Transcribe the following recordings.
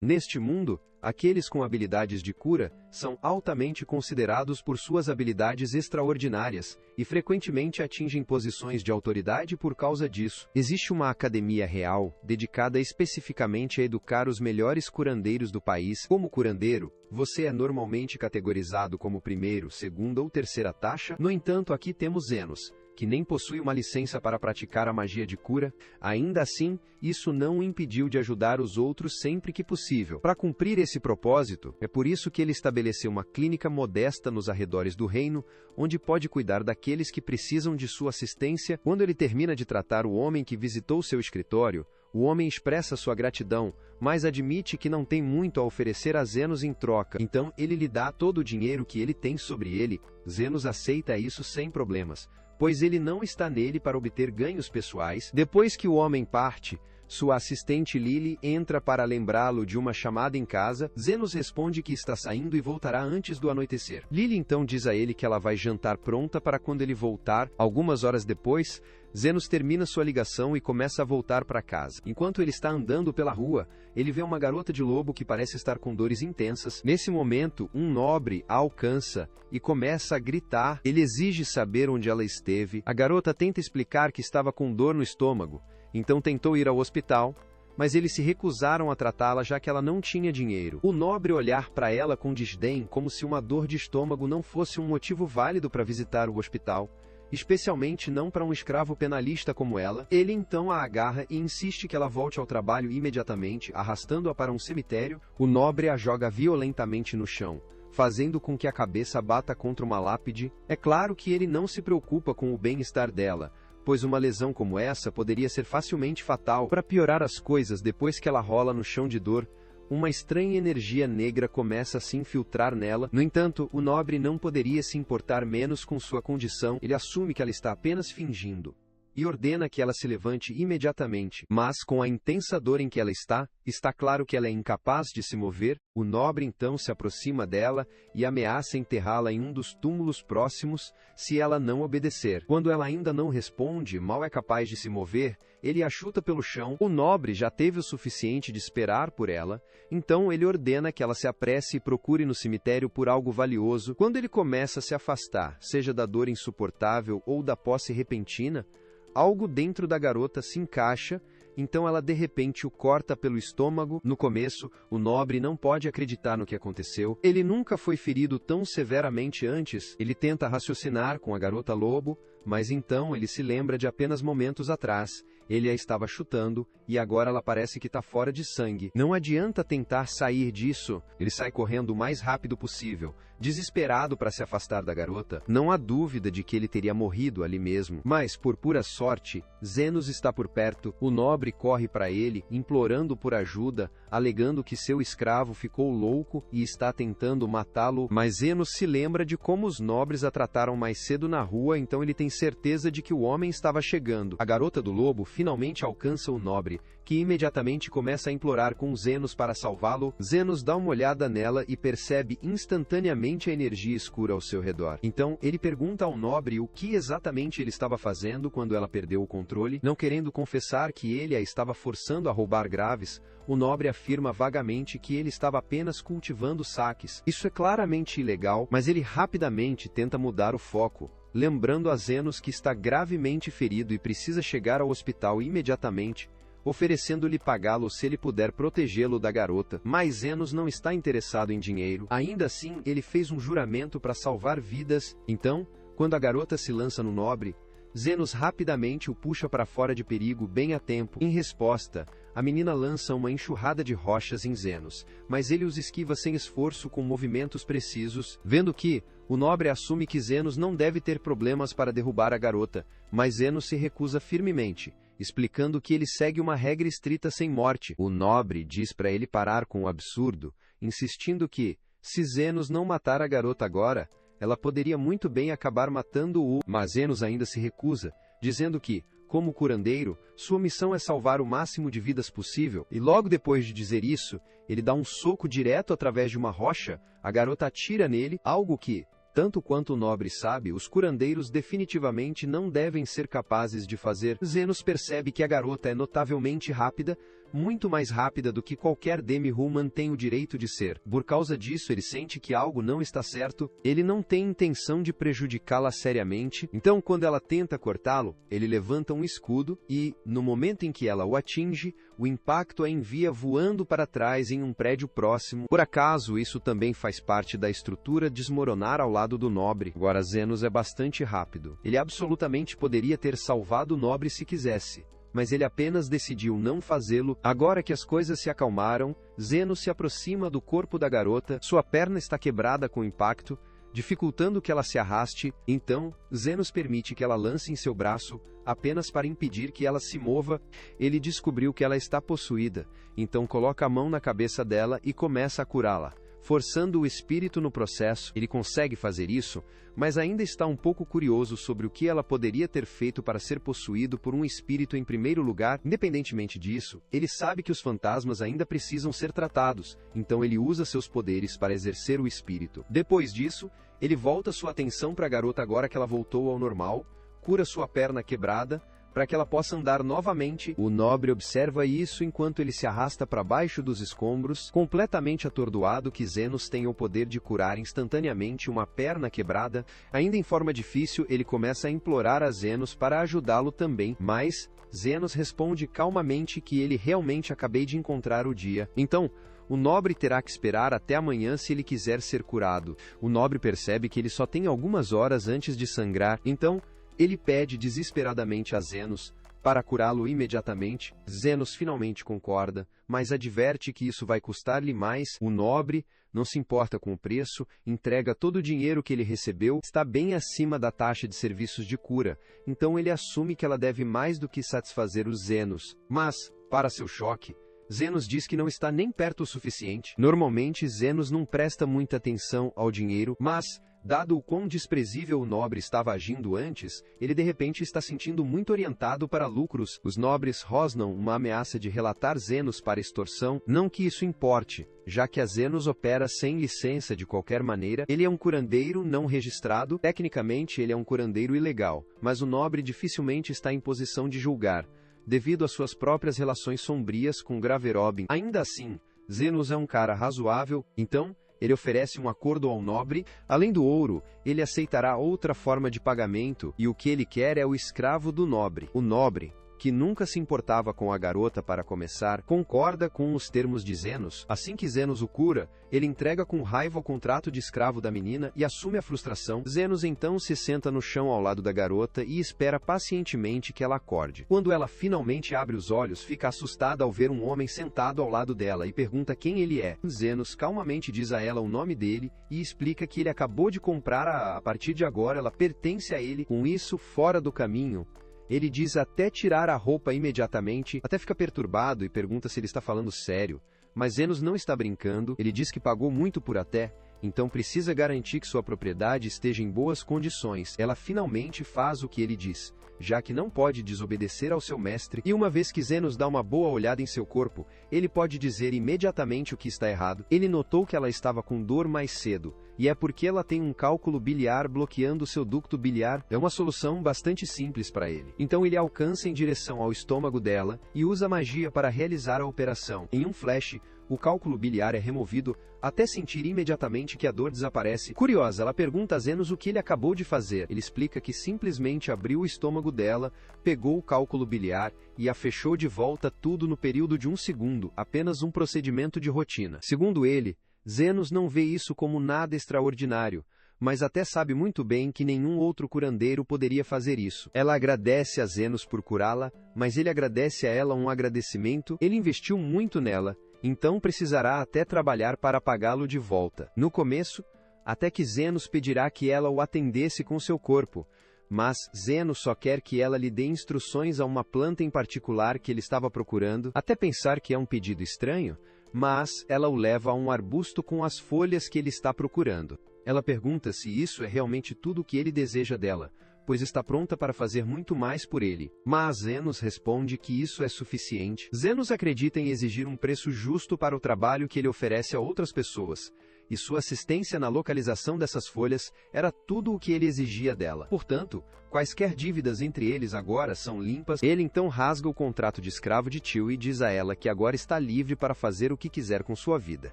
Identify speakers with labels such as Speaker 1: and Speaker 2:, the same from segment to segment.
Speaker 1: Neste mundo, aqueles com habilidades de cura são altamente considerados por suas habilidades extraordinárias e frequentemente atingem posições de autoridade por causa disso. Existe uma academia real dedicada especificamente a educar os melhores curandeiros do país. Como curandeiro, você é normalmente categorizado como primeiro, segunda ou terceira taxa. No entanto, aqui temos Zenos, que nem possui uma licença para praticar a magia de cura. Ainda assim, isso não o impediu de ajudar os outros sempre que possível. Para cumprir esse propósito, é por isso que ele estabeleceu uma clínica modesta nos arredores do reino, onde pode cuidar daqueles que precisam de sua assistência. Quando ele termina de tratar o homem que visitou seu escritório, o homem expressa sua gratidão, mas admite que não tem muito a oferecer a Zenos em troca. Então, ele lhe dá todo o dinheiro que ele tem sobre ele. Zenos aceita isso sem problemas, pois ele não está nele para obter ganhos pessoais. Depois que o homem parte, sua assistente Lily entra para lembrá-lo de uma chamada em casa. Zenos responde que está saindo e voltará antes do anoitecer. Lily então diz a ele que ela vai jantar pronta para quando ele voltar. Algumas horas depois, Zenos termina sua ligação e começa a voltar para casa. Enquanto ele está andando pela rua, ele vê uma garota de lobo que parece estar com dores intensas. Nesse momento, um nobre a alcança e começa a gritar. Ele exige saber onde ela esteve. A garota tenta explicar que estava com dor no estômago, então tentou ir ao hospital, mas eles se recusaram a tratá-la já que ela não tinha dinheiro. O nobre olhar para ela com desdém, como se uma dor de estômago não fosse um motivo válido para visitar o hospital, especialmente não para um escravo penalista como ela. Ele então a agarra e insiste que ela volte ao trabalho imediatamente, arrastando-a para um cemitério. O nobre a joga violentamente no chão, fazendo com que a cabeça bata contra uma lápide. É claro que ele não se preocupa com o bem-estar dela, pois uma lesão como essa poderia ser facilmente fatal. Para piorar as coisas, depois que ela rola no chão de dor, uma estranha energia negra começa a se infiltrar nela. No entanto, o nobre não poderia se importar menos com sua condição. Ele assume que ela está apenas fingindo e ordena que ela se levante imediatamente. Mas, com a intensa dor em que ela está claro que ela é incapaz de se mover. O nobre então se aproxima dela e ameaça enterrá-la em um dos túmulos próximos, se ela não obedecer. Quando ela ainda não responde, mal é capaz de se mover, ele a chuta pelo chão. O nobre já teve o suficiente de esperar por ela, então ele ordena que ela se apresse e procure no cemitério por algo valioso. Quando ele começa a se afastar, seja da dor insuportável ou da posse repentina, algo dentro da garota se encaixa, então ela de repente o corta pelo estômago. No começo, o nobre não pode acreditar no que aconteceu. Ele nunca foi ferido tão severamente antes. Ele tenta raciocinar com a garota lobo, mas então ele se lembra de apenas momentos atrás. Ele a estava chutando, e agora ela parece que está fora de sangue. Não adianta tentar sair disso. Ele sai correndo o mais rápido possível, desesperado para se afastar da garota. Não há dúvida de que ele teria morrido ali mesmo. Mas, por pura sorte, Zenos está por perto. O nobre corre para ele, implorando por ajuda, alegando que seu escravo ficou louco e está tentando matá-lo. Mas Zenos se lembra de como os nobres a trataram mais cedo na rua, então ele tem certeza de que o homem estava chegando. A garota do lobo finalmente alcança o nobre, que imediatamente começa a implorar com Zenos para salvá-lo. Zenos dá uma olhada nela e percebe instantaneamente a energia escura ao seu redor. Então, ele pergunta ao nobre o que exatamente ele estava fazendo quando ela perdeu o controle. Não querendo confessar que ele a estava forçando a roubar graves, o nobre afirma vagamente que ele estava apenas cultivando saques. Isso é claramente ilegal, mas ele rapidamente tenta mudar o foco, lembrando a Zenos que está gravemente ferido e precisa chegar ao hospital imediatamente, oferecendo-lhe pagá-lo se ele puder protegê-lo da garota. Mas Zenos não está interessado em dinheiro. Ainda assim, ele fez um juramento para salvar vidas. Então, quando a garota se lança no nobre, Zenos rapidamente o puxa para fora de perigo bem a tempo. Em resposta, a menina lança uma enxurrada de rochas em Zenos, mas ele os esquiva sem esforço com movimentos precisos. Vendo que o nobre assume que Zenos não deve ter problemas para derrubar a garota, mas Zenos se recusa firmemente, explicando que ele segue uma regra estrita sem morte. O nobre diz para ele parar com o absurdo, insistindo que, se Zenos não matar a garota agora, ela poderia muito bem acabar matando-o. Mas Zenos ainda se recusa, dizendo que, como curandeiro, sua missão é salvar o máximo de vidas possível. E logo depois de dizer isso, ele dá um soco direto através de uma rocha. A garota atira nele, algo que, tanto quanto o nobre sabe, os curandeiros definitivamente não devem ser capazes de fazer. Zenos percebe que a garota é notavelmente rápida, muito mais rápida do que qualquer demi-human tem o direito de ser. Por causa disso, ele sente que algo não está certo, ele não tem intenção de prejudicá-la seriamente, então quando ela tenta cortá-lo, ele levanta um escudo e, no momento em que ela o atinge, o impacto a envia voando para trás em um prédio próximo. Por acaso, isso também faz parte da estrutura desmoronar ao lado do nobre. Agora, Zenos é bastante rápido. Ele absolutamente poderia ter salvado o nobre se quisesse, mas ele apenas decidiu não fazê-lo. Agora que as coisas se acalmaram, Zenos se aproxima do corpo da garota, sua perna está quebrada com o impacto, dificultando que ela se arraste, então, Zenos permite que ela lance em seu braço, apenas para impedir que ela se mova. Ele descobriu que ela está possuída, então coloca a mão na cabeça dela e começa a curá-la. Forçando o espírito no processo, ele consegue fazer isso, mas ainda está um pouco curioso sobre o que ela poderia ter feito para ser possuído por um espírito em primeiro lugar. Independentemente disso, ele sabe que os fantasmas ainda precisam ser tratados, então ele usa seus poderes para exercer o espírito. Depois disso, ele volta sua atenção para a garota agora que ela voltou ao normal, cura sua perna quebrada, para que ela possa andar novamente. O nobre observa isso enquanto ele se arrasta para baixo dos escombros, completamente atordoado que Zenos tenha o poder de curar instantaneamente uma perna quebrada. Ainda em forma difícil, ele começa a implorar a Zenos para ajudá-lo também, mas Zenos responde calmamente que ele realmente acabei de encontrar o dia. Então, o nobre terá que esperar até amanhã se ele quiser ser curado. O nobre percebe que ele só tem algumas horas antes de sangrar, então ele pede desesperadamente a Zenos para curá-lo imediatamente. Zenos finalmente concorda, mas adverte que isso vai custar-lhe mais. O nobre não se importa com o preço, entrega todo o dinheiro que ele recebeu, está bem acima da taxa de serviços de cura, então ele assume que ela deve mais do que satisfazer os Zenos. Mas, para seu choque, Zenos diz que não está nem perto o suficiente. Normalmente, Zenos não presta muita atenção ao dinheiro, mas, dado o quão desprezível o nobre estava agindo antes, ele de repente está sentindo muito orientado para lucros. Os nobres rosnam uma ameaça de relatar Zenos para extorsão, não que isso importe, já que a Zenos opera sem licença de qualquer maneira. Ele é um curandeiro não registrado, tecnicamente ele é um curandeiro ilegal, mas o nobre dificilmente está em posição de julgar, devido às suas próprias relações sombrias com Graverobin. Ainda assim, Zenos é um cara razoável, então ele oferece um acordo ao nobre. Além do ouro, ele aceitará outra forma de pagamento, e o que ele quer é o escravo do nobre. O nobre, que nunca se importava com a garota para começar, concorda com os termos de Zenos. Assim que Zenos o cura, ele entrega com raiva o contrato de escravo da menina e assume a frustração. Zenos então se senta no chão ao lado da garota e espera pacientemente que ela acorde. Quando ela finalmente abre os olhos, fica assustada ao ver um homem sentado ao lado dela e pergunta quem ele é. Zenos calmamente diz a ela o nome dele e explica que ele acabou de comprar a partir de agora ela pertence a ele. Com isso fora do caminho, ele diz até tirar a roupa imediatamente, até fica perturbado e pergunta se ele está falando sério. Mas Zenos não está brincando, ele diz que pagou muito por até, então precisa garantir que sua propriedade esteja em boas condições. Ela finalmente faz o que ele diz, já que não pode desobedecer ao seu mestre, e uma vez que Zenos dá uma boa olhada em seu corpo, ele pode dizer imediatamente o que está errado. Ele notou que ela estava com dor mais cedo, e é porque ela tem um cálculo biliar bloqueando seu ducto biliar. É uma solução bastante simples para ele. Então ele alcança em direção ao estômago dela, e usa magia para realizar a operação. Em um flash, o cálculo biliar é removido, até sentir imediatamente que a dor desaparece. Curiosa, ela pergunta a Zenos o que ele acabou de fazer. Ele explica que simplesmente abriu o estômago dela, pegou o cálculo biliar e a fechou de volta, tudo no período de 1 segundo, apenas um procedimento de rotina. Segundo ele, Zenos não vê isso como nada extraordinário, mas até sabe muito bem que nenhum outro curandeiro poderia fazer isso. Ela agradece a Zenos por curá-la, mas ele agradece a ela um agradecimento. Ele investiu muito nela, então precisará até trabalhar para pagá-lo de volta. No começo, até que Zenos pedirá que ela o atendesse com seu corpo, mas Zenos só quer que ela lhe dê instruções a uma planta em particular que ele estava procurando, até pensar que é um pedido estranho, mas ela o leva a um arbusto com as folhas que ele está procurando. Ela pergunta se isso é realmente tudo o que ele deseja dela, pois está pronta para fazer muito mais por ele. Mas Zenos responde que isso é suficiente. Zenos acredita em exigir um preço justo para o trabalho que ele oferece a outras pessoas, e sua assistência na localização dessas folhas era tudo o que ele exigia dela. Portanto, Quaisquer dívidas entre eles agora são limpas. Ele então rasga o contrato de escravo de Tio e diz a ela que agora está livre para fazer o que quiser com sua vida.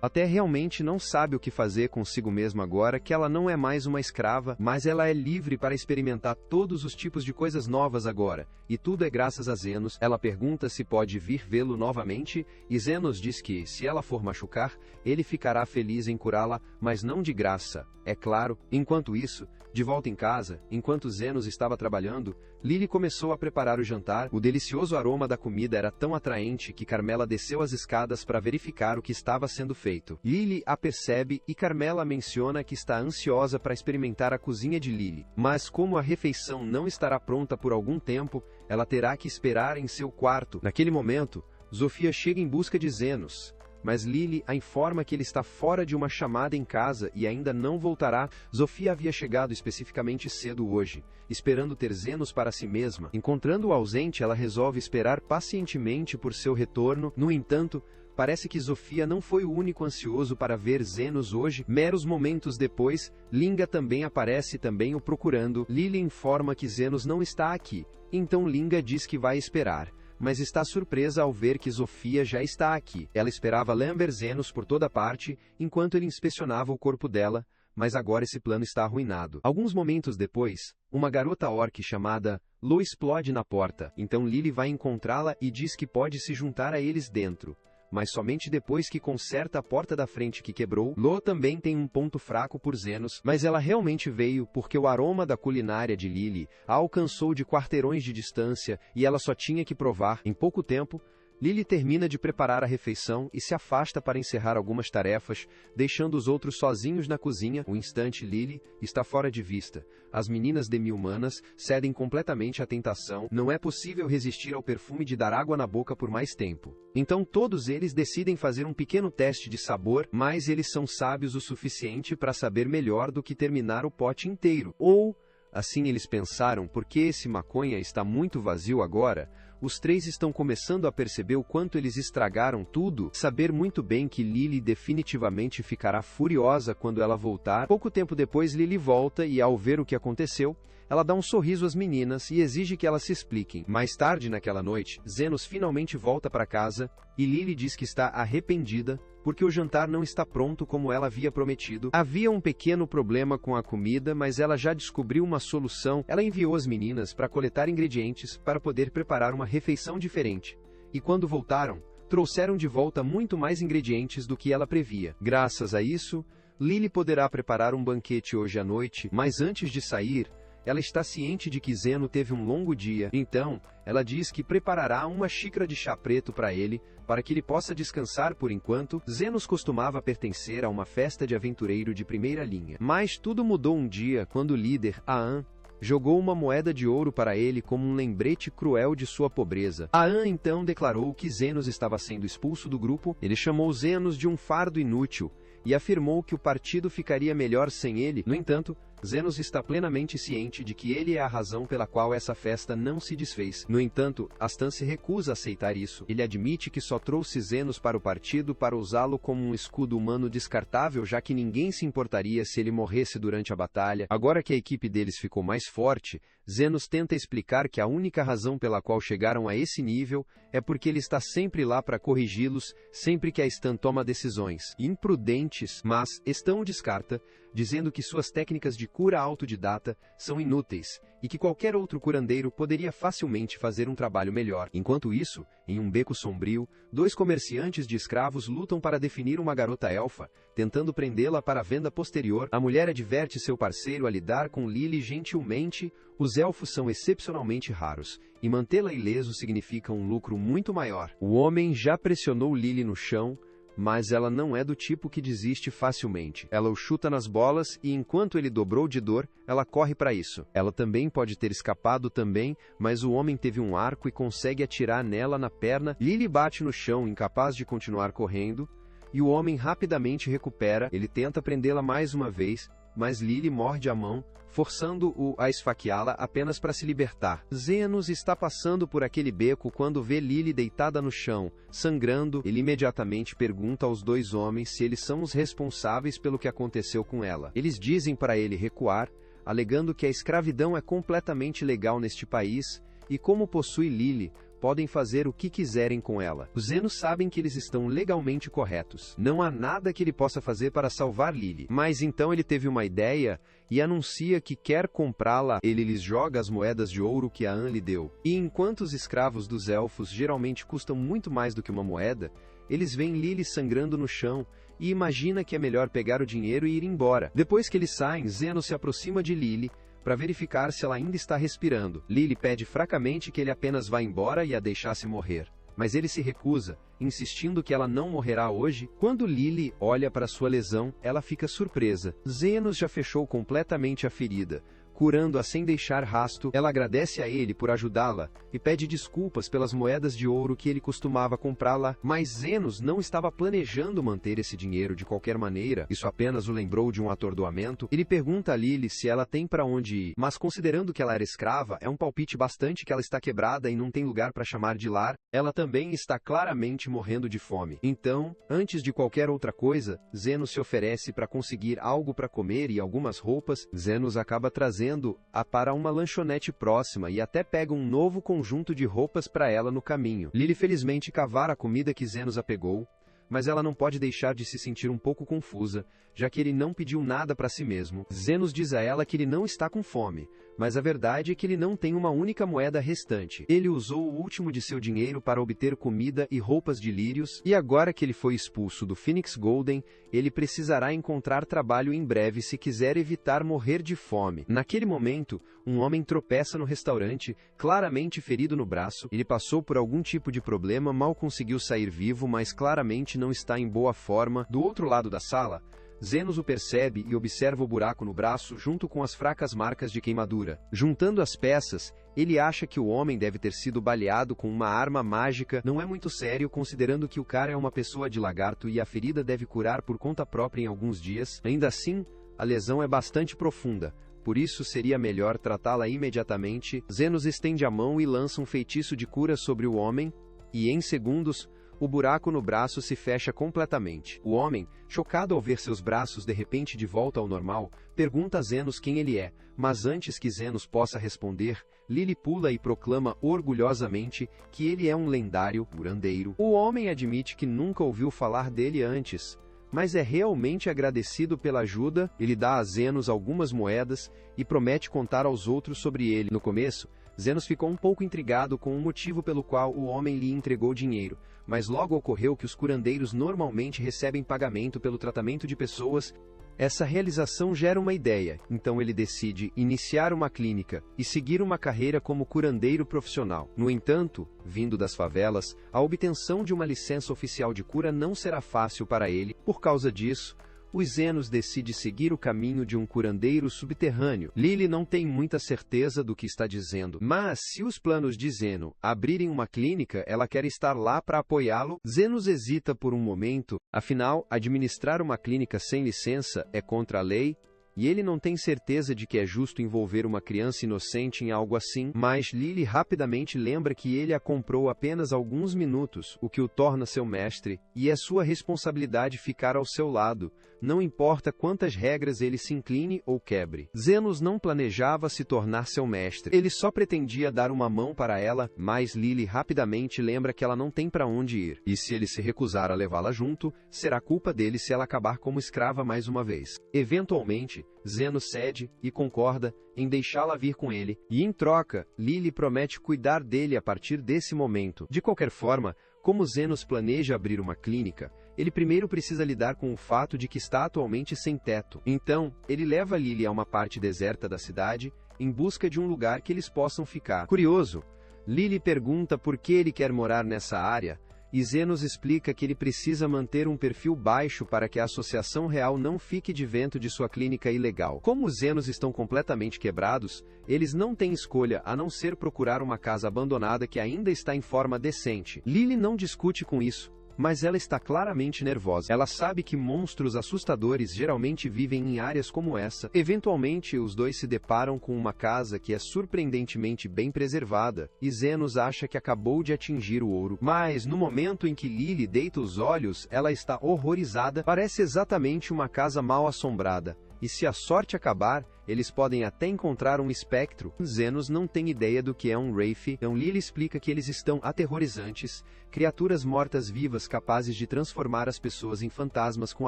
Speaker 1: Até realmente não sabe o que fazer consigo mesma agora que ela não é mais uma escrava, mas ela é livre para experimentar todos os tipos de coisas novas agora. E tudo é graças a Zenos. Ela pergunta se pode vir vê-lo novamente, e Zenos diz que, se ela for machucar, ele ficará feliz em curá-la, mas não de graça, é claro. Enquanto isso, de volta em casa, enquanto Zenos estava trabalhando, Lily começou a preparar o jantar. O delicioso aroma da comida era tão atraente que Carmela desceu as escadas para verificar o que estava sendo feito. Lily a percebe e Carmela menciona que está ansiosa para experimentar a cozinha de Lily. Mas como a refeição não estará pronta por algum tempo, ela terá que esperar em seu quarto. Naquele momento, Zofia chega em busca de Zenos, mas Lily a informa que ele está fora de uma chamada em casa e ainda não voltará. Zofia havia chegado especificamente cedo hoje, esperando ter Zenos para si mesma. Encontrando-o ausente, ela resolve esperar pacientemente por seu retorno. No entanto, parece que Zofia não foi o único ansioso para ver Zenos hoje. Meros momentos depois, Linga também aparece, também o procurando. Lily informa que Zenos não está aqui, então Linga diz que vai esperar, mas está surpresa ao ver que Zofia já está aqui. Ela esperava lamber Zenos por toda parte, enquanto ele inspecionava o corpo dela, mas agora esse plano está arruinado. Alguns momentos depois, uma garota orc chamada Lo explode na porta, então Lily vai encontrá-la e diz que pode se juntar a eles dentro, mas somente depois que conserta a porta da frente que quebrou. Lo também tem um ponto fraco por Zenos, mas ela realmente veio porque o aroma da culinária de Lily a alcançou de quarteirões de distância e ela só tinha que provar. Em pouco tempo, Lily termina de preparar a refeição e se afasta para encerrar algumas tarefas, deixando os outros sozinhos na cozinha. Um instante, Lily está fora de vista. As meninas demi-humanas cedem completamente à tentação. Não é possível resistir ao perfume de dar água na boca por mais tempo. Então todos eles decidem fazer um pequeno teste de sabor, mas eles são sábios o suficiente para saber melhor do que terminar o pote inteiro. Ou, assim eles pensaram, porque esse maconha está muito vazio agora. Os três estão começando a perceber o quanto eles estragaram tudo, saber muito bem que Lily definitivamente ficará furiosa quando ela voltar. Pouco tempo depois Lily volta e, ao ver o que aconteceu, ela dá um sorriso às meninas e exige que elas se expliquem. Mais tarde naquela noite, Zenos finalmente volta para casa, e Lily diz que está arrependida, porque o jantar não está pronto como ela havia prometido. Havia um pequeno problema com a comida, mas ela já descobriu uma solução. Ela enviou as meninas para coletar ingredientes para poder preparar uma refeição diferente. E quando voltaram, trouxeram de volta muito mais ingredientes do que ela previa. Graças a isso, Lily poderá preparar um banquete hoje à noite, mas antes de sair, ela está ciente de que Zeno teve um longo dia, então, ela diz que preparará uma xícara de chá preto para ele, para que ele possa descansar por enquanto. Zenos costumava pertencer a uma festa de aventureiro de primeira linha. Mas tudo mudou um dia, quando o líder, Aan, jogou uma moeda de ouro para ele como um lembrete cruel de sua pobreza. Aan então declarou que Zenos estava sendo expulso do grupo. Ele chamou Zenos de um fardo inútil, e afirmou que o partido ficaria melhor sem ele. No entanto, Zenos está plenamente ciente de que ele é a razão pela qual essa festa não se desfez. No entanto, Astan se recusa a aceitar isso. Ele admite que só trouxe Zenos para o partido para usá-lo como um escudo humano descartável, já que ninguém se importaria se ele morresse durante a batalha. Agora que a equipe deles ficou mais forte, Zenos tenta explicar que a única razão pela qual chegaram a esse nível é porque ele está sempre lá para corrigi-los sempre que a Astan toma decisões imprudentes, mas Astan o descarta, dizendo que suas técnicas de cura autodidata são inúteis e que qualquer outro curandeiro poderia facilmente fazer um trabalho melhor. Enquanto isso, em um beco sombrio, dois comerciantes de escravos lutam para definir uma garota elfa, tentando prendê-la para a venda posterior. A mulher adverte seu parceiro a lidar com Lily gentilmente. Os elfos são excepcionalmente raros, e mantê-la ileso significa um lucro muito maior. O homem já pressionou Lily no chão, mas ela não é do tipo que desiste facilmente. Ela o chuta nas bolas e, enquanto ele dobrou de dor, ela corre para isso. Ela também pode ter escapado também, mas o homem teve um arco e consegue atirar nela na perna. Lily bate no chão, incapaz de continuar correndo, e o homem rapidamente recupera. Ele tenta prendê-la mais uma vez, mas Lily morde a mão, forçando-o a esfaqueá-la apenas para se libertar. Zenos está passando por aquele beco quando vê Lily deitada no chão, sangrando. Ele imediatamente pergunta aos dois homens se eles são os responsáveis pelo que aconteceu com ela. Eles dizem para ele recuar, alegando que a escravidão é completamente legal neste país, e como possui Lily, podem fazer o que quiserem com ela. Os Zenos sabem que eles estão legalmente corretos. Não há nada que ele possa fazer para salvar Lily. Mas então ele teve uma ideia e anuncia que quer comprá-la. Ele lhes joga as moedas de ouro que An lhe deu. E enquanto os escravos dos elfos geralmente custam muito mais do que uma moeda, eles veem Lily sangrando no chão e imagina que é melhor pegar o dinheiro e ir embora. Depois que eles saem, Zeno se aproxima de Lily para verificar se ela ainda está respirando. Lily pede fracamente que ele apenas vá embora e a deixasse morrer. Mas ele se recusa, insistindo que ela não morrerá hoje. Quando Lily olha para sua lesão, ela fica surpresa. Zenos já fechou completamente a ferida, curando-a sem deixar rasto. Ela agradece a ele por ajudá-la e pede desculpas pelas moedas de ouro que ele costumava comprá-la, mas Zenos não estava planejando manter esse dinheiro de qualquer maneira, isso apenas o lembrou de um atordoamento. Ele pergunta a Lily se ela tem para onde ir, mas considerando que ela era escrava, é um palpite bastante que ela está quebrada e não tem lugar para chamar de lar. Ela também está claramente morrendo de fome. Então, antes de qualquer outra coisa, Zenos se oferece para conseguir algo para comer e algumas roupas. Zenos acaba trazendo-a para uma lanchonete próxima e até pega um novo conjunto de roupas para ela no caminho. Lily felizmente cavar a comida que Zenos a pegou, mas ela não pode deixar de se sentir um pouco confusa, já que ele não pediu nada para si mesmo. Zenos diz a ela que ele não está com fome, mas a verdade é que ele não tem uma única moeda restante. Ele usou o último de seu dinheiro para obter comida e roupas de lírios, e agora que ele foi expulso do Phoenix Golden, ele precisará encontrar trabalho em breve se quiser evitar morrer de fome. Naquele momento, um homem tropeça no restaurante, claramente ferido no braço. Ele passou por algum tipo de problema, mal conseguiu sair vivo, mas claramente não está em boa forma. Do outro lado da sala, Zenos o percebe e observa o buraco no braço junto com as fracas marcas de queimadura. Juntando as peças, ele acha que o homem deve ter sido baleado com uma arma mágica. Não é muito sério considerando que o cara é uma pessoa de lagarto e a ferida deve curar por conta própria em alguns dias. Ainda assim, a lesão é bastante profunda, por isso seria melhor tratá-la imediatamente. Zenos estende a mão e lança um feitiço de cura sobre o homem, e em segundos, o buraco no braço se fecha completamente. O homem, chocado ao ver seus braços de repente de volta ao normal, pergunta a Zenos quem ele é, mas antes que Zenos possa responder, Lily pula e proclama orgulhosamente que ele é um lendário curandeiro. O homem admite que nunca ouviu falar dele antes, mas é realmente agradecido pela ajuda. Ele dá a Zenos algumas moedas e promete contar aos outros sobre ele. No começo, Zenos ficou um pouco intrigado com o motivo pelo qual o homem lhe entregou dinheiro, mas logo ocorreu que os curandeiros normalmente recebem pagamento pelo tratamento de pessoas. Essa realização gera uma ideia, então ele decide iniciar uma clínica e seguir uma carreira como curandeiro profissional. No entanto, vindo das favelas, a obtenção de uma licença oficial de cura não será fácil para ele. Por causa disso, os Zenos decide seguir o caminho de um curandeiro subterrâneo. Lily não tem muita certeza do que está dizendo, mas se os planos de Zeno abrirem uma clínica, ela quer estar lá para apoiá-lo. Zenos hesita por um momento, afinal, administrar uma clínica sem licença é contra a lei, e ele não tem certeza de que é justo envolver uma criança inocente em algo assim, mas Lily rapidamente lembra que ele a comprou apenas alguns minutos, o que o torna seu mestre, e é sua responsabilidade ficar ao seu lado, não importa quantas regras ele se incline ou quebre. Zenos não planejava se tornar seu mestre, ele só pretendia dar uma mão para ela, mas Lily rapidamente lembra que ela não tem para onde ir, e se ele se recusar a levá-la junto, será culpa dele se ela acabar como escrava mais uma vez. Eventualmente, Zenos cede e concorda em deixá-la vir com ele, e em troca, Lily promete cuidar dele a partir desse momento. De qualquer forma, como Zenos planeja abrir uma clínica, ele primeiro precisa lidar com o fato de que está atualmente sem teto. Então, ele leva Lily a uma parte deserta da cidade, em busca de um lugar que eles possam ficar. Curioso, Lily pergunta por que ele quer morar nessa área, e Zenos explica que ele precisa manter um perfil baixo para que a Associação Real não fique de vento de sua clínica ilegal. Como os Zenos estão completamente quebrados, eles não têm escolha a não ser procurar uma casa abandonada que ainda está em forma decente. Lily não discute com isso, mas ela está claramente nervosa. Ela sabe que monstros assustadores geralmente vivem em áreas como essa. Eventualmente, os dois se deparam com uma casa que é surpreendentemente bem preservada, e Zenos acha que acabou de atingir o ouro. Mas, no momento em que Lily deita os olhos, ela está horrorizada. Parece exatamente uma casa mal assombrada. e se a sorte acabar, eles podem até encontrar um espectro. Zenos não tem ideia do que é um Wraith, então Lily explica que eles estão aterrorizantes, criaturas mortas-vivas capazes de transformar as pessoas em fantasmas com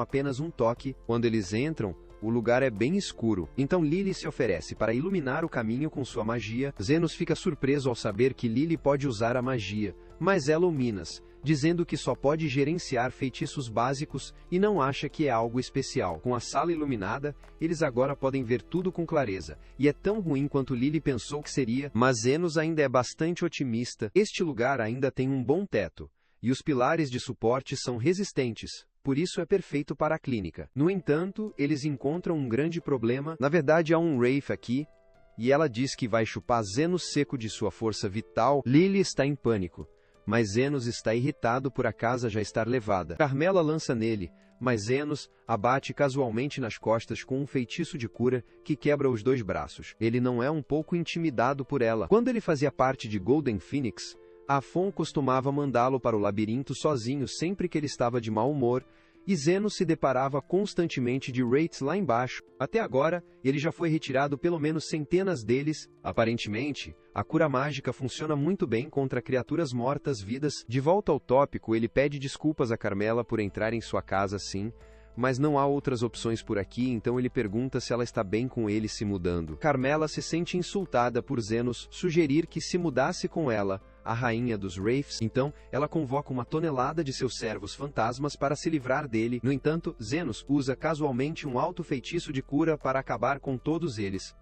Speaker 1: apenas um toque. Quando eles entram, o lugar é bem escuro, então Lily se oferece para iluminar o caminho com sua magia. Zenos fica surpreso ao saber que Lily pode usar a magia, mas ela o Minas, dizendo que só pode gerenciar feitiços básicos e não acha que é algo especial. Com a sala iluminada, eles agora podem ver tudo com clareza, e é tão ruim quanto Lily pensou que seria, mas Zenos ainda é bastante otimista. Este lugar ainda tem um bom teto, e os pilares de suporte são resistentes. Por isso é perfeito para a clínica. No entanto, eles encontram um grande problema. Na verdade, há um Wraith aqui, e ela diz que vai chupar Zenos seco de sua força vital. Lily está em pânico, mas Zenos está irritado por a casa já estar levada. Carmela lança nele, mas Zenos a bate casualmente nas costas com um feitiço de cura que quebra os dois braços. Ele não é um pouco intimidado por ela. Quando ele fazia parte de Golden Phoenix, Afon costumava mandá-lo para o labirinto sozinho sempre que ele estava de mau humor, e Zenos se deparava constantemente de Wraiths lá embaixo. Até agora, ele já foi retirado pelo menos centenas deles. Aparentemente, a cura mágica funciona muito bem contra criaturas mortas-vivas. De volta ao tópico, ele pede desculpas a Carmela por entrar em sua casa assim, mas não há outras opções por aqui, então ele pergunta se ela está bem com ele se mudando. Carmela se sente insultada por Zenos sugerir que se mudasse com ela, a rainha dos Wraiths. Então, ela convoca uma tonelada de seus servos fantasmas para se livrar dele. No entanto, Zenos usa casualmente um alto feitiço de cura para acabar com todos eles.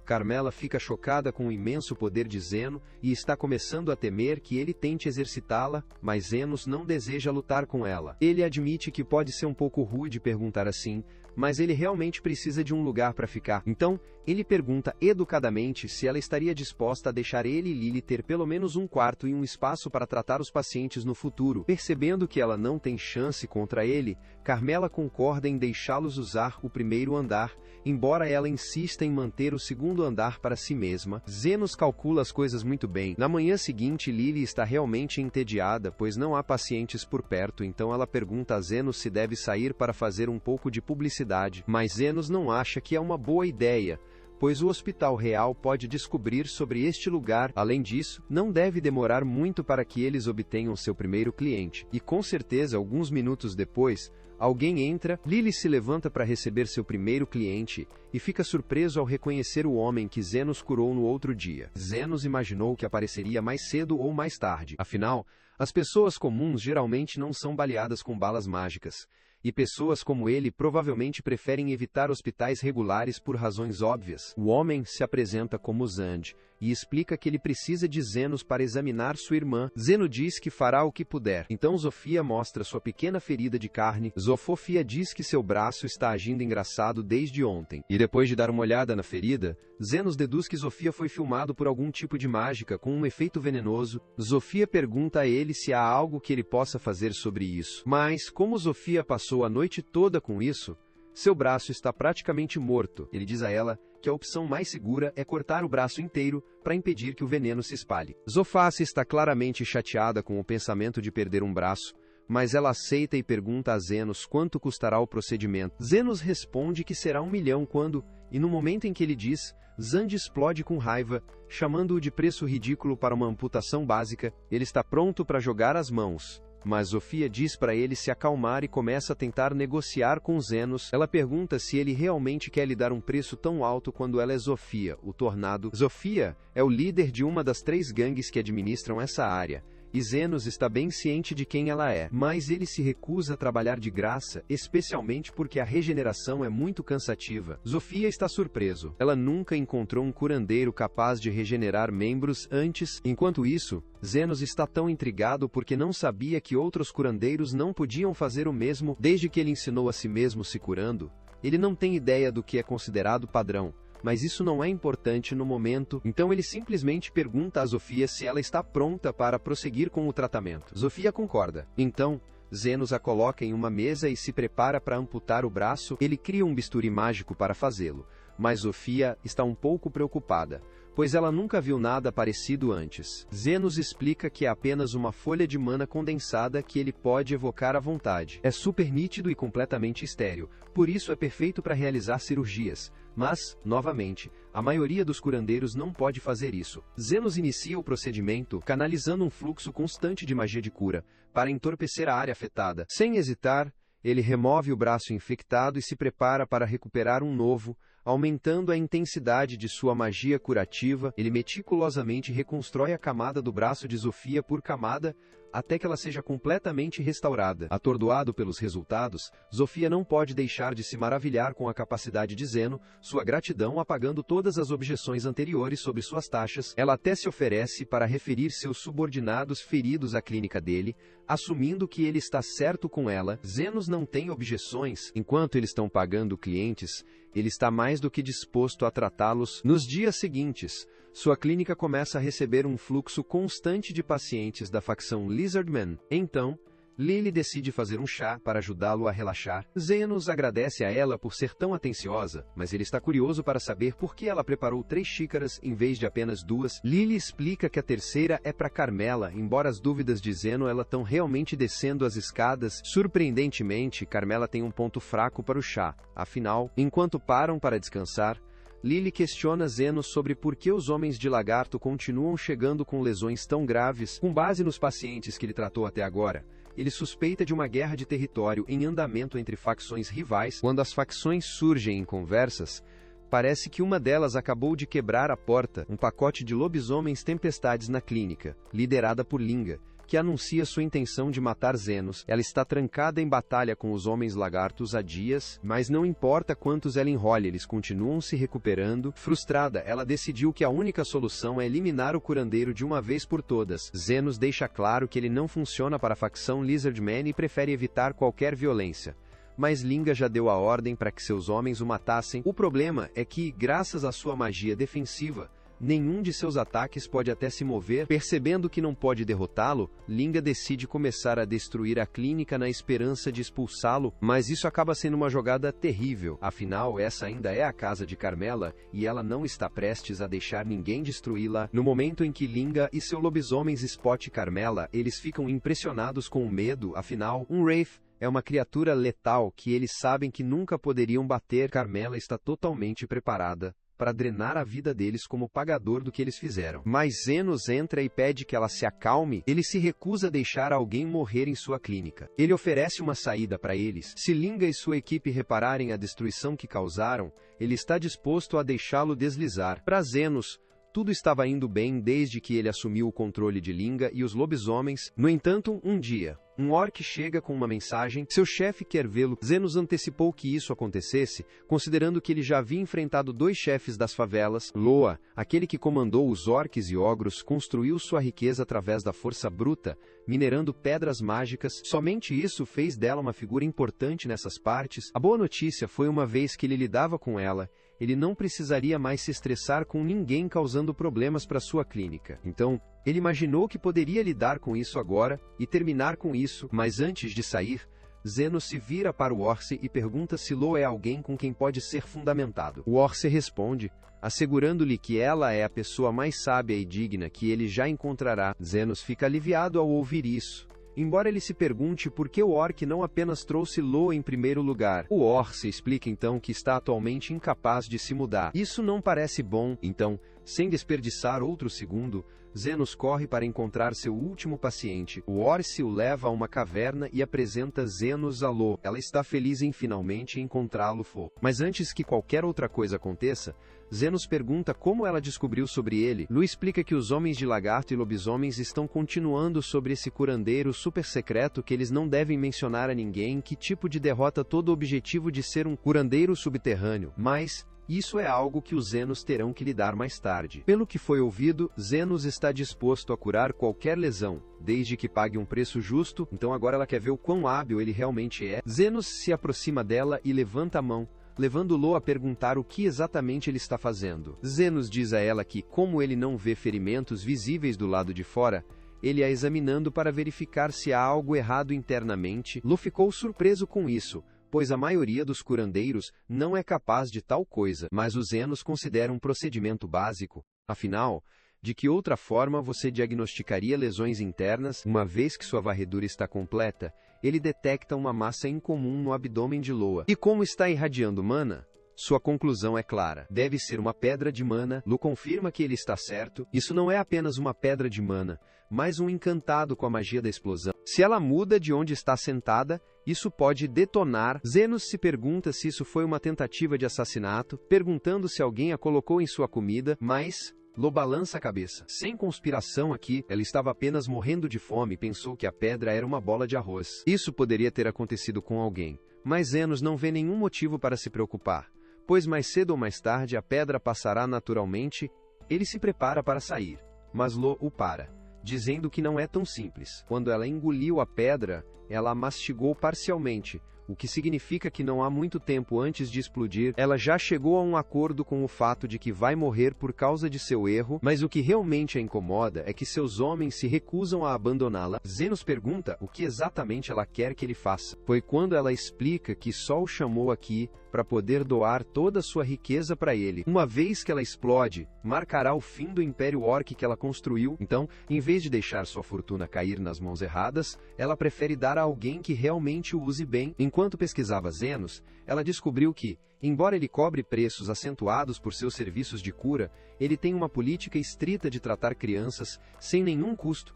Speaker 1: Carmela fica chocada com o imenso poder de Zeno e está começando a temer que ele tente exercitá-la, mas Zenos não deseja lutar com ela. Ele admite que pode ser um pouco rude perguntar assim, mas ele realmente precisa de um lugar para ficar. Então, ele pergunta educadamente se ela estaria disposta a deixar ele e Lily ter pelo menos um quarto e um espaço para tratar os pacientes no futuro. Percebendo que ela não tem chance contra ele, Carmela concorda em deixá-los usar o primeiro andar, embora ela insista em manter o segundo andar para si mesma. Zenos calcula as coisas muito bem. Na manhã seguinte, Lily está realmente entediada, pois não há pacientes por perto, então ela pergunta a Zenos se deve sair para fazer um pouco de publicidade, mas Zenos não acha que é uma boa ideia, pois o Hospital Real pode descobrir sobre este lugar. Além disso, não deve demorar muito para que eles obtenham seu primeiro cliente. E com certeza, alguns minutos depois, alguém entra. Lily se levanta para receber seu primeiro cliente, e fica surpreso ao reconhecer o homem que Zenos curou no outro dia. Zenos imaginou que apareceria mais cedo ou mais tarde. Afinal, as pessoas comuns geralmente não são baleadas com balas mágicas. E pessoas como ele provavelmente preferem evitar hospitais regulares por razões óbvias. O homem se apresenta como Zand, e explica que ele precisa de Zenos para examinar sua irmã. Zeno diz que fará o que puder. Então Zofia mostra sua pequena ferida de carne. Zofia diz que seu braço está agindo engraçado desde ontem. E depois de dar uma olhada na ferida, Zenos deduz que Zofia foi filmado por algum tipo de mágica com um efeito venenoso. Zofia pergunta a ele se há algo que ele possa fazer sobre isso. Mas, como Zofia passou a noite toda com isso, seu braço está praticamente morto. Ele diz a ela que a opção mais segura é cortar o braço inteiro para impedir que o veneno se espalhe. Zofia está claramente chateada com o pensamento de perder um braço, mas ela aceita e pergunta a Zenos quanto custará o procedimento. Zenos responde que será 1 milhão quando, e no momento em que ele diz, Zand explode com raiva, chamando-o de preço ridículo para uma amputação básica. Ele está pronto para jogar as mãos. Mas Zofia diz para ele se acalmar e começa a tentar negociar com Zenos. Ela pergunta se ele realmente quer lhe dar um preço tão alto quando ela é Zofia, o Tornado. Zofia é o líder de uma das 3 gangues que administram essa área, e Zenos está bem ciente de quem ela é, mas ele se recusa a trabalhar de graça, especialmente porque a regeneração é muito cansativa. Zofia está surpreso. Ela nunca encontrou um curandeiro capaz de regenerar membros antes. Enquanto isso, Zenos está tão intrigado porque não sabia que outros curandeiros não podiam fazer o mesmo desde que ele ensinou a si mesmo se curando. Ele não tem ideia do que é considerado padrão, mas isso não é importante no momento, então ele simplesmente pergunta a Zofia se ela está pronta para prosseguir com o tratamento. Zofia concorda. Então, Zenos a coloca em uma mesa e se prepara para amputar o braço. Ele cria um bisturi mágico para fazê-lo, mas Zofia está um pouco preocupada, pois ela nunca viu nada parecido antes. Zenos explica que é apenas uma folha de mana condensada que ele pode evocar à vontade. É super nítido e completamente estéril, por isso é perfeito para realizar cirurgias. Mas, novamente, a maioria dos curandeiros não pode fazer isso. Zenos inicia o procedimento canalizando um fluxo constante de magia de cura, para entorpecer a área afetada. Sem hesitar, ele remove o braço infectado e se prepara para recuperar um novo, aumentando a intensidade de sua magia curativa. Ele meticulosamente reconstrói a camada do braço de Zofia por camada, até que ela seja completamente restaurada. Atordoado pelos resultados, Zofia não pode deixar de se maravilhar com a capacidade de Zeno, sua gratidão apagando todas as objeções anteriores sobre suas taxas. Ela até se oferece para referir seus subordinados feridos à clínica dele, assumindo que ele está certo com ela. Zenos não tem objeções. Enquanto eles estão pagando clientes, ele está mais do que disposto a tratá-los. Nos dias seguintes, sua clínica começa a receber um fluxo constante de pacientes da facção Lizardman. Então, Lily decide fazer um chá para ajudá-lo a relaxar. Zenos agradece a ela por ser tão atenciosa, mas ele está curioso para saber por que ela preparou 3 xícaras em vez de apenas 2. Lily explica que a terceira é para Carmela, embora as dúvidas de Zeno ela estão realmente descendo as escadas. Surpreendentemente, Carmela tem um ponto fraco para o chá. Afinal, enquanto param para descansar, Lily questiona Zeno sobre por que os homens de lagarto continuam chegando com lesões tão graves. Com base nos pacientes que ele tratou até agora, ele suspeita de uma guerra de território em andamento entre facções rivais. Quando as facções surgem em conversas, parece que uma delas acabou de quebrar a porta, um pacote de lobisomens tempestades na clínica, liderada por Linga, que anuncia sua intenção de matar Zenos. Ela está trancada em batalha com os homens lagartos há dias, mas não importa quantos ela enrole, eles continuam se recuperando. Frustrada, ela decidiu que a única solução é eliminar o curandeiro de uma vez por todas. Zenos deixa claro que ele não funciona para a facção Lizardman e prefere evitar qualquer violência. Mas Linga já deu a ordem para que seus homens o matassem. O problema é que, graças à sua magia defensiva, nenhum de seus ataques pode até se mover. Percebendo que não pode derrotá-lo, Linga decide começar a destruir a clínica na esperança de expulsá-lo, mas isso acaba sendo uma jogada terrível. Afinal, essa ainda é a casa de Carmela, e ela não está prestes a deixar ninguém destruí-la. No momento em que Linga e seu lobisomens Spot e Carmela, eles ficam impressionados com o medo. Afinal, um Wraith é uma criatura letal que eles sabem que nunca poderiam bater. Carmela está totalmente preparada para drenar a vida deles como pagador do que eles fizeram. Mas Zenos entra e pede que ela se acalme. Ele se recusa a deixar alguém morrer em sua clínica. Ele oferece uma saída para eles. Se Linga e sua equipe repararem a destruição que causaram, ele está disposto a deixá-lo deslizar. Para Zenos, tudo estava indo bem desde que ele assumiu o controle de Linga e os lobisomens. No entanto, um dia, um orc chega com uma mensagem. Seu chefe quer vê-lo. Zenos antecipou que isso acontecesse, considerando que ele já havia enfrentado 2 chefes das favelas. Loa, aquele que comandou os orcs e ogros, construiu sua riqueza através da força bruta, minerando pedras mágicas. Somente isso fez dela uma figura importante nessas partes. A boa notícia foi uma vez que ele lidava com ela, ele não precisaria mais se estressar com ninguém causando problemas para sua clínica. Então, ele imaginou que poderia lidar com isso agora e terminar com isso, mas antes de sair, Zenos se vira para o Orce e pergunta se Lo é alguém com quem pode ser fundamentado. O Orce responde, assegurando-lhe que ela é a pessoa mais sábia e digna que ele já encontrará. Zenos fica aliviado ao ouvir isso. Embora ele se pergunte por que o orc não apenas trouxe Lo em primeiro lugar. O Orce explica então que está atualmente incapaz de se mudar. Isso não parece bom, então, sem desperdiçar outro segundo, Zenos corre para encontrar seu último paciente. O Orce o leva a uma caverna e apresenta Zenos a Lo. Ela está feliz em finalmente encontrá-lo. Mas antes que qualquer outra coisa aconteça, Zenos pergunta como ela descobriu sobre ele. Lu explica que os homens de lagarto e lobisomens estão continuando sobre esse curandeiro super secreto que eles não devem mencionar a ninguém, que tipo de derrota todo o objetivo de ser um curandeiro subterrâneo. Mas isso é algo que os Zenos terão que lidar mais tarde. Pelo que foi ouvido, Zenos está disposto a curar qualquer lesão, desde que pague um preço justo. Então agora ela quer ver o quão hábil ele realmente é. Zenos se aproxima dela e levanta a mão, levando-Lo a perguntar o que exatamente ele está fazendo. Zenos diz a ela que, como ele não vê ferimentos visíveis do lado de fora, ele a examinando para verificar se há algo errado internamente. Lo ficou surpreso com isso, pois a maioria dos curandeiros não é capaz de tal coisa, mas os Zenos consideram um procedimento básico. Afinal, de que outra forma você diagnosticaria lesões internas, uma vez que sua varredura está completa? Ele detecta uma massa incomum no abdômen de Loa. E como está irradiando mana? Sua conclusão é clara. Deve ser uma pedra de mana. Lu confirma que ele está certo. Isso não é apenas uma pedra de mana, mas um encantado com a magia da explosão. Se ela muda de onde está sentada, isso pode detonar. Zenos se pergunta se isso foi uma tentativa de assassinato, perguntando se alguém a colocou em sua comida, mas Lo balança a cabeça. Sem conspiração aqui, ela estava apenas morrendo de fome e pensou que a pedra era uma bola de arroz. Isso poderia ter acontecido com alguém, mas Zenos não vê nenhum motivo para se preocupar, pois mais cedo ou mais tarde a pedra passará naturalmente. Ele se prepara para sair, mas Lo o para, dizendo que não é tão simples. Quando ela engoliu a pedra, ela a mastigou parcialmente, o que significa que não há muito tempo antes de explodir, ela já chegou a um acordo com o fato de que vai morrer por causa de seu erro, mas o que realmente a incomoda é que seus homens se recusam a abandoná-la. Zenos pergunta o que exatamente ela quer que ele faça. Foi quando ela explica que só o chamou aqui para poder doar toda a sua riqueza para ele. Uma vez que ela explode, marcará o fim do Império Orc que ela construiu. Então, em vez de deixar sua fortuna cair nas mãos erradas, ela prefere dar a alguém que realmente o use bem. Enquanto pesquisava Zenos, ela descobriu que, embora ele cobre preços acentuados por seus serviços de cura, ele tem uma política estrita de tratar crianças sem nenhum custo,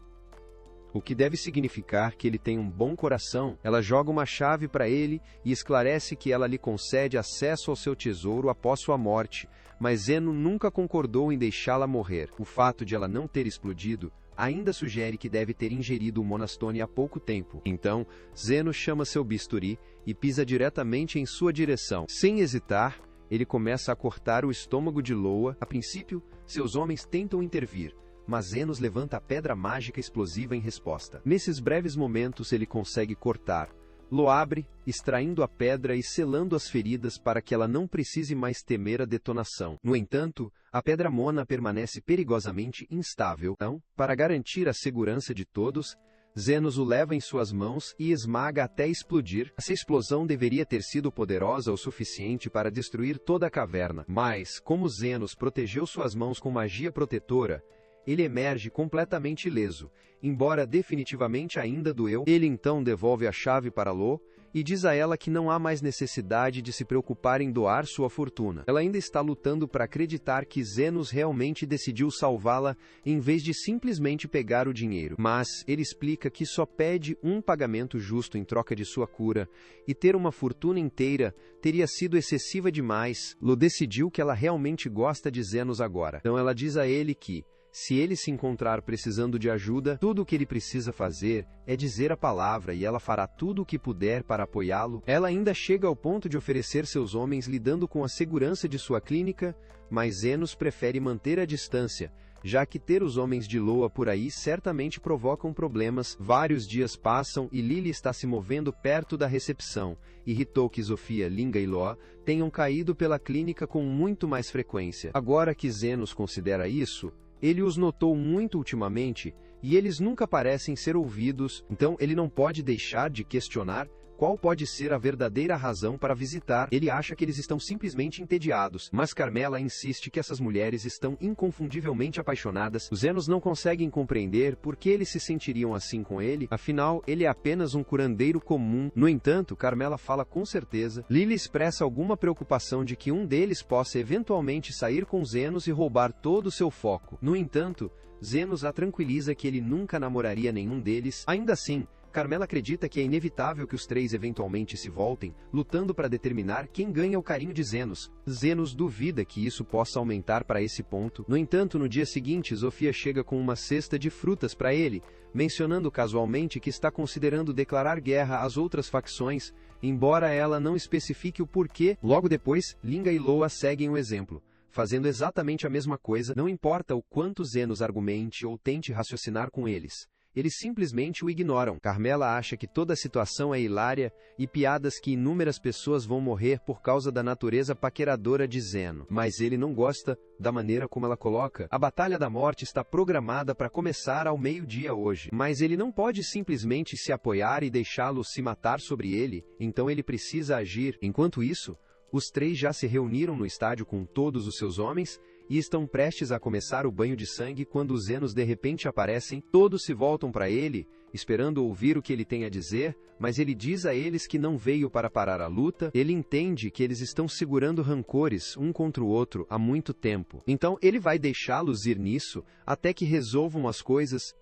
Speaker 1: o que deve significar que ele tem um bom coração. Ela joga uma chave para ele e esclarece que ela lhe concede acesso ao seu tesouro após sua morte, mas Zeno nunca concordou em deixá-la morrer. O fato de ela não ter explodido ainda sugere que deve ter ingerido o Monastone há pouco tempo. Então, Zeno chama seu bisturi e pisa diretamente em sua direção. Sem hesitar, ele começa a cortar o estômago de Loa. A princípio, seus homens tentam intervir, mas Zenos levanta a pedra mágica explosiva em resposta. Nesses breves momentos ele consegue cortar. Lo abre, extraindo a pedra e selando as feridas para que ela não precise mais temer a detonação. No entanto, a pedra Mona permanece perigosamente instável. Então, para garantir a segurança de todos, Zenos o leva em suas mãos e esmaga até explodir. Essa explosão deveria ter sido poderosa o suficiente para destruir toda a caverna, mas, como Zenos protegeu suas mãos com magia protetora, ele emerge completamente ileso, embora definitivamente ainda doeu. Ele então devolve a chave para Lo e diz a ela que não há mais necessidade de se preocupar em doar sua fortuna. Ela ainda está lutando para acreditar que Zenos realmente decidiu salvá-la em vez de simplesmente pegar o dinheiro. Mas ele explica que só pede um pagamento justo em troca de sua cura, e ter uma fortuna inteira teria sido excessiva demais. Lo decidiu que ela realmente gosta de Zenos agora. Então ela diz a ele que, se ele se encontrar precisando de ajuda, tudo o que ele precisa fazer é dizer a palavra e ela fará tudo o que puder para apoiá-lo. Ela ainda chega ao ponto de oferecer seus homens lidando com a segurança de sua clínica, mas Zenos prefere manter a distância, já que ter os homens de Loa por aí certamente provocam problemas. Vários dias passam e Lily está se movendo perto da recepção. Irritou que Zofia, Linga e Loa tenham caído pela clínica com muito mais frequência. Agora que Zenos considera isso, ele os notou muito ultimamente, e eles nunca parecem ser ouvidos, então ele não pode deixar de questionar qual pode ser a verdadeira razão para visitar. Ele acha que eles estão simplesmente entediados, mas Carmela insiste que essas mulheres estão inconfundivelmente apaixonadas. Os Zenos não conseguem compreender por que eles se sentiriam assim com ele, afinal, ele é apenas um curandeiro comum. No entanto, Carmela fala com certeza. Lily expressa alguma preocupação de que um deles possa eventualmente sair com Zenos e roubar todo o seu foco. No entanto, Zenos a tranquiliza que ele nunca namoraria nenhum deles. Ainda assim, Carmela acredita que é inevitável que os três eventualmente se voltem, lutando para determinar quem ganha o carinho de Zenos. Zenos duvida que isso possa aumentar para esse ponto. No entanto, no dia seguinte, Zofia chega com uma cesta de frutas para ele, mencionando casualmente que está considerando declarar guerra às outras facções, embora ela não especifique o porquê. Logo depois, Linga e Loa seguem o exemplo, fazendo exatamente a mesma coisa. Não importa o quanto Zenos argumente ou tente raciocinar com eles, eles simplesmente o ignoram. Carmela acha que toda a situação é hilária e piadas que inúmeras pessoas vão morrer por causa da natureza paqueradora de Zeno. Mas ele não gosta da maneira como ela coloca. A Batalha da Morte está programada para começar ao meio-dia hoje, mas ele não pode simplesmente se apoiar e deixá-lo se matar sobre ele, então ele precisa agir. Enquanto isso, os três já se reuniram no estádio com todos os seus homens, e estão prestes a começar o banho de sangue quando os Zenos de repente aparecem. Todos se voltam para ele, esperando ouvir o que ele tem a dizer, mas ele diz a eles que não veio para parar a luta. Ele entende que eles estão segurando rancores um contra o outro há muito tempo. Então ele vai deixá-los ir nisso até que resolvam as coisas.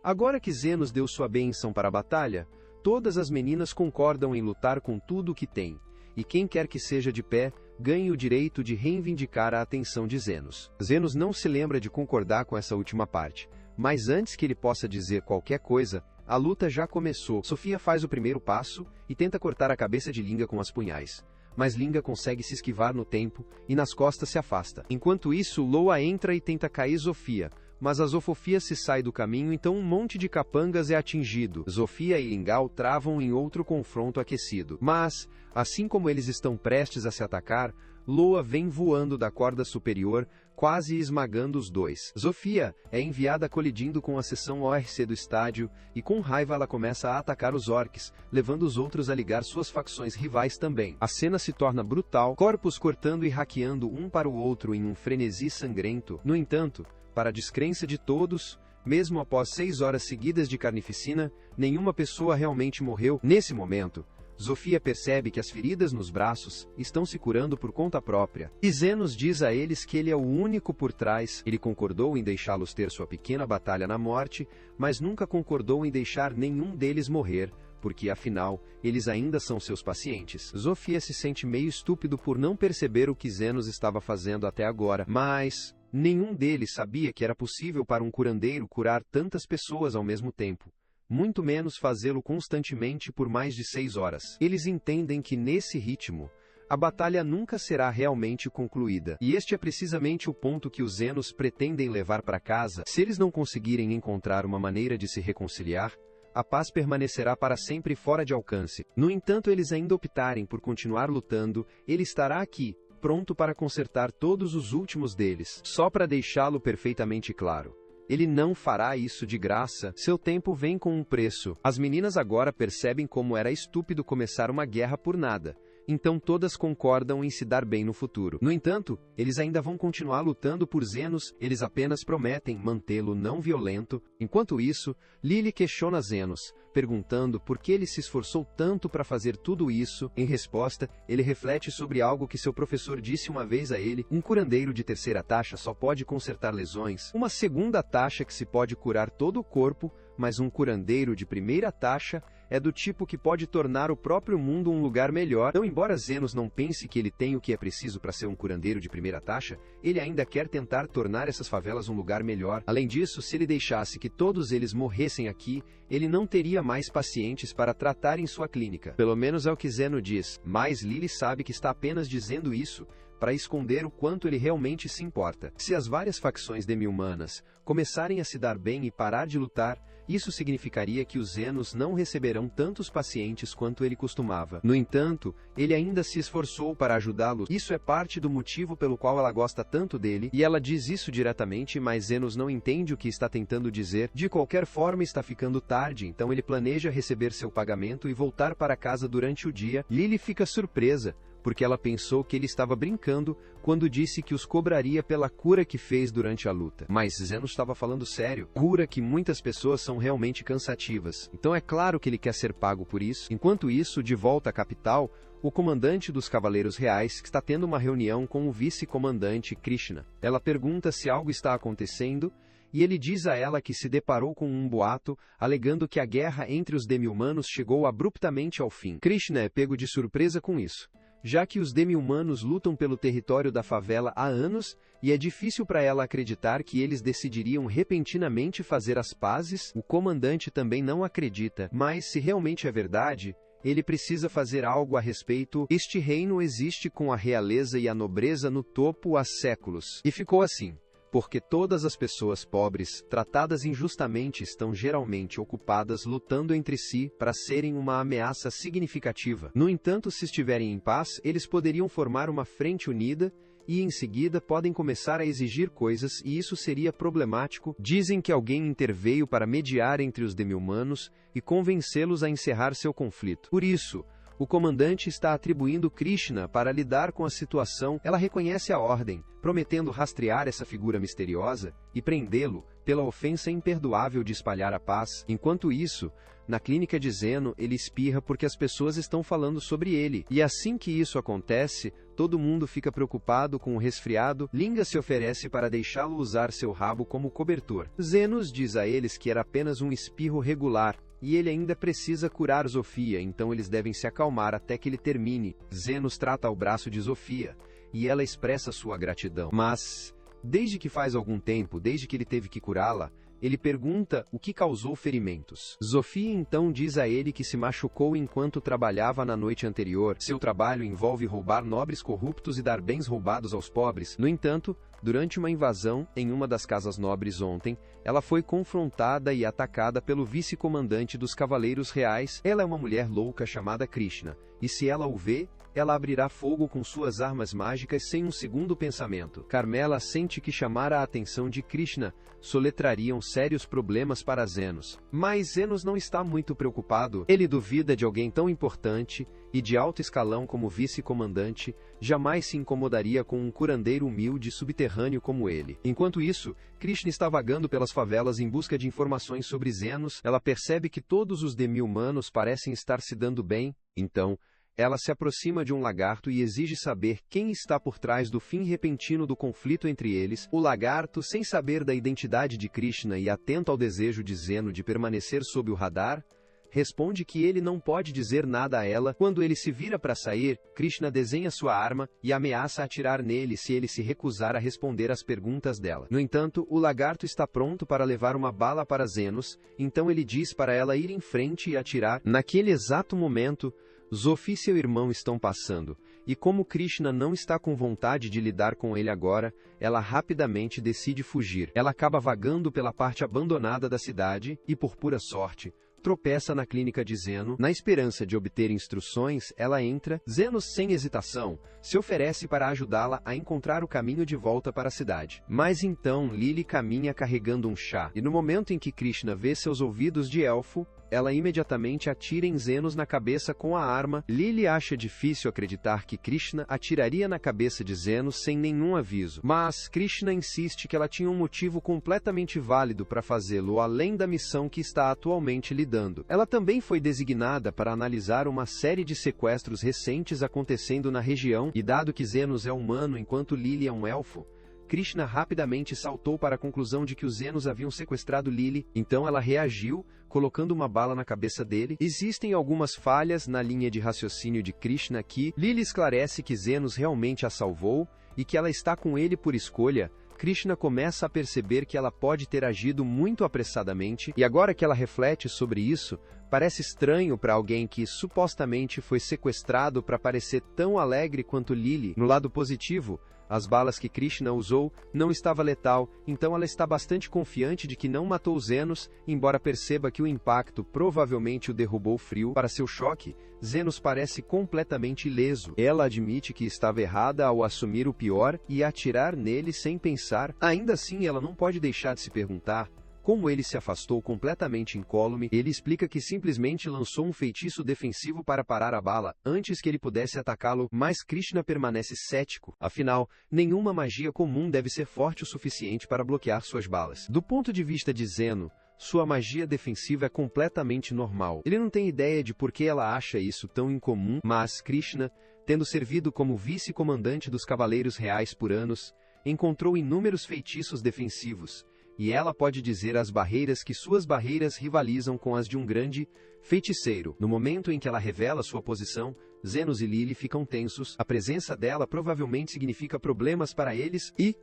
Speaker 1: Agora que Zenos deu sua bênção para a batalha, todas as meninas concordam em lutar com tudo o que tem, e quem quer que seja de pé, ganhe o direito de reivindicar a atenção de Zenos. Zenos não se lembra de concordar com essa última parte, mas antes que ele possa dizer qualquer coisa, a luta já começou. Sofia faz o primeiro passo e tenta cortar a cabeça de Linga com as punhais, mas Linga consegue se esquivar no tempo e nas costas se afasta. Enquanto isso, Loa entra e tenta cair Zofia, mas a Zofofia se sai do caminho, então um monte de capangas é atingido. Zofia e Lingal travam em outro confronto aquecido. Mas, assim como eles estão prestes a se atacar, Loa vem voando da corda superior, quase esmagando os dois. Zofia é enviada colidindo com a seção ORC do estádio, e com raiva ela começa a atacar os orcs, levando os outros a ligar suas facções rivais também. A cena se torna brutal, corpos cortando e hackeando um para o outro em um frenesi sangrento. No entanto, para a descrença de todos, mesmo após 6 horas seguidas de carnificina, nenhuma pessoa realmente morreu. Nesse momento, Zofia percebe que as feridas nos braços estão se curando por conta própria. E Zenos diz a eles que ele é o único por trás. Ele concordou em deixá-los ter sua pequena batalha na morte, mas nunca concordou em deixar nenhum deles morrer, porque afinal, eles ainda são seus pacientes. Zofia se sente meio estúpido por não perceber o que Zenos estava fazendo até agora, mas nenhum deles sabia que era possível para um curandeiro curar tantas pessoas ao mesmo tempo, muito menos fazê-lo constantemente por mais de 6 horas. Eles entendem que nesse ritmo, a batalha nunca será realmente concluída. E este é precisamente o ponto que os Zenos pretendem levar para casa. Se eles não conseguirem encontrar uma maneira de se reconciliar, a paz permanecerá para sempre fora de alcance. No entanto, eles ainda optarem por continuar lutando, ele estará aqui, pronto para consertar todos os últimos deles. Só para deixá-lo perfeitamente claro, ele não fará isso de graça. Seu tempo vem com um preço. As meninas agora percebem como era estúpido começar uma guerra por nada. Então todas concordam em se dar bem no futuro. No entanto, eles ainda vão continuar lutando por Zenos, eles apenas prometem mantê-lo não violento. Enquanto isso, Lily questiona Zenos, perguntando por que ele se esforçou tanto para fazer tudo isso. Em resposta, ele reflete sobre algo que seu professor disse uma vez a ele: um curandeiro de 3ª taxa só pode consertar lesões. Uma 2ª taxa que se pode curar todo o corpo, mas um curandeiro de 1ª taxa é do tipo que pode tornar o próprio mundo um lugar melhor. Então, embora Zenos não pense que ele tem o que é preciso para ser um curandeiro de 1ª taxa, ele ainda quer tentar tornar essas favelas um lugar melhor. Além disso, se ele deixasse que todos eles morressem aqui, ele não teria mais pacientes para tratar em sua clínica. Pelo menos é o que Zeno diz, mas Lily sabe que está apenas dizendo isso para esconder o quanto ele realmente se importa. Se as várias facções demi-humanas começarem a se dar bem e parar de lutar, isso significaria que os Zenos não receberão tantos pacientes quanto ele costumava. No entanto, ele ainda se esforçou para ajudá-lo. Isso é parte do motivo pelo qual ela gosta tanto dele, e ela diz isso diretamente, mas Zenos não entende o que está tentando dizer. De qualquer forma, está ficando tarde, então ele planeja receber seu pagamento e voltar para casa durante o dia. Lily fica surpresa, porque ela pensou que ele estava brincando quando disse que os cobraria pela cura que fez durante a luta. Mas Zeno estava falando sério. Cura que muitas pessoas são realmente cansativas. Então é claro que ele quer ser pago por isso. Enquanto isso, de volta à capital, o comandante dos Cavaleiros Reais está tendo uma reunião com o vice-comandante Krishna. Ela pergunta se algo está acontecendo, e ele diz a ela que se deparou com um boato, alegando que a guerra entre os demi-humanos chegou abruptamente ao fim. Krishna é pego de surpresa com isso, já que os demi-humanos lutam pelo território da favela há anos, e é difícil para ela acreditar que eles decidiriam repentinamente fazer as pazes. O comandante também não acredita, mas se realmente é verdade, ele precisa fazer algo a respeito. Este reino existe com a realeza e a nobreza no topo há séculos. E ficou assim, porque todas as pessoas pobres, tratadas injustamente, estão geralmente ocupadas lutando entre si para serem uma ameaça significativa. No entanto, se estiverem em paz, eles poderiam formar uma frente unida e, em seguida, podem começar a exigir coisas, e isso seria problemático. Dizem que alguém interveio para mediar entre os demi-humanos e convencê-los a encerrar seu conflito. Por isso, O comandante está atribuindo Krishna para lidar com a situação. Ela reconhece a ordem, prometendo rastrear essa figura misteriosa e prendê-lo pela ofensa imperdoável de espalhar a paz. Enquanto isso, na clínica de Zeno, ele espirra porque as pessoas estão falando sobre ele. E assim que isso acontece, todo mundo fica preocupado com o resfriado. Linga se oferece para deixá-lo usar seu rabo como cobertor. Zenos diz a eles que era apenas um espirro regular, e ele ainda precisa curar Zofia, então eles devem se acalmar até que ele termine. Zenos trata o braço de Zofia, e ela expressa sua gratidão. Mas, desde que faz algum tempo, desde que ele teve que curá-la, ele pergunta o que causou ferimentos. Zofia então diz a ele que se machucou enquanto trabalhava na noite anterior. Seu trabalho envolve roubar nobres corruptos e dar bens roubados aos pobres. No entanto, durante uma invasão em uma das casas nobres ontem, ela foi confrontada e atacada pelo vice-comandante dos Cavaleiros Reais. Ela é uma mulher louca chamada Krishna, e se ela o vê, ela abrirá fogo com suas armas mágicas sem um segundo pensamento. Carmela sente que chamar a atenção de Krishna soletrariam sérios problemas para Zenos. Mas Zenos não está muito preocupado. Ele duvida de alguém tão importante e de alto escalão como vice-comandante, jamais se incomodaria com um curandeiro humilde subterrâneo como ele. Enquanto isso, Krishna está vagando pelas favelas em busca de informações sobre Zenos. Ela percebe que todos os demi-humanos parecem estar se dando bem, então ela se aproxima de um lagarto e exige saber quem está por trás do fim repentino do conflito entre eles. O lagarto, sem saber da identidade de Krishna e atento ao desejo de Zeno de permanecer sob o radar, responde que ele não pode dizer nada a ela. Quando ele se vira para sair, Krishna desenha sua arma e ameaça atirar nele se ele se recusar a responder às perguntas dela. No entanto, o lagarto está pronto para levar uma bala para Zenos, então ele diz para ela ir em frente e atirar. Naquele exato momento, Zofi e seu irmão estão passando, e como Krishna não está com vontade de lidar com ele agora, ela rapidamente decide fugir. Ela acaba vagando pela parte abandonada da cidade e, por pura sorte, tropeça na clínica de Zeno. Na esperança de obter instruções, ela entra. Zeno, sem hesitação, se oferece para ajudá-la a encontrar o caminho de volta para a cidade. Mas então Lily caminha carregando um chá, e no momento em que Krishna vê seus ouvidos de elfo, ela imediatamente atira em Zenos na cabeça com a arma. Lily acha difícil acreditar que Krishna atiraria na cabeça de Zenos sem nenhum aviso. Mas Krishna insiste que ela tinha um motivo completamente válido para fazê-lo, além da missão que está atualmente lidando. Ela também foi designada para analisar uma série de sequestros recentes acontecendo na região, e dado que Zenos é humano enquanto Lily é um elfo, Krishna rapidamente saltou para a conclusão de que os Zenos haviam sequestrado Lily, então ela reagiu, colocando uma bala na cabeça dele. Existem algumas falhas na linha de raciocínio de Krishna aqui. Lily esclarece que Zenos realmente a salvou, e que ela está com ele por escolha. Krishna começa a perceber que ela pode ter agido muito apressadamente, e agora que ela reflete sobre isso, parece estranho para alguém que supostamente foi sequestrado para parecer tão alegre quanto Lily. No lado positivo, as balas que Krishna usou não estava letal, então ela está bastante confiante de que não matou Zenos, embora perceba que o impacto provavelmente o derrubou frio. Para seu choque, Zenos parece completamente ileso. Ela admite que estava errada ao assumir o pior e atirar nele sem pensar. Ainda assim, ela não pode deixar de se perguntar como ele se afastou completamente incólume. Ele explica que simplesmente lançou um feitiço defensivo para parar a bala, antes que ele pudesse atacá-lo, mas Krishna permanece cético. Afinal, nenhuma magia comum deve ser forte o suficiente para bloquear suas balas. Do ponto de vista de Zeno, sua magia defensiva é completamente normal. Ele não tem ideia de por que ela acha isso tão incomum, mas Krishna, tendo servido como vice-comandante dos Cavaleiros Reais por anos, encontrou inúmeros feitiços defensivos, e ela pode dizer às barreiras que suas barreiras rivalizam com as de um grande feiticeiro. No momento em que ela revela sua posição, Zenos e Lily ficam tensos. A presença dela provavelmente significa problemas para eles e,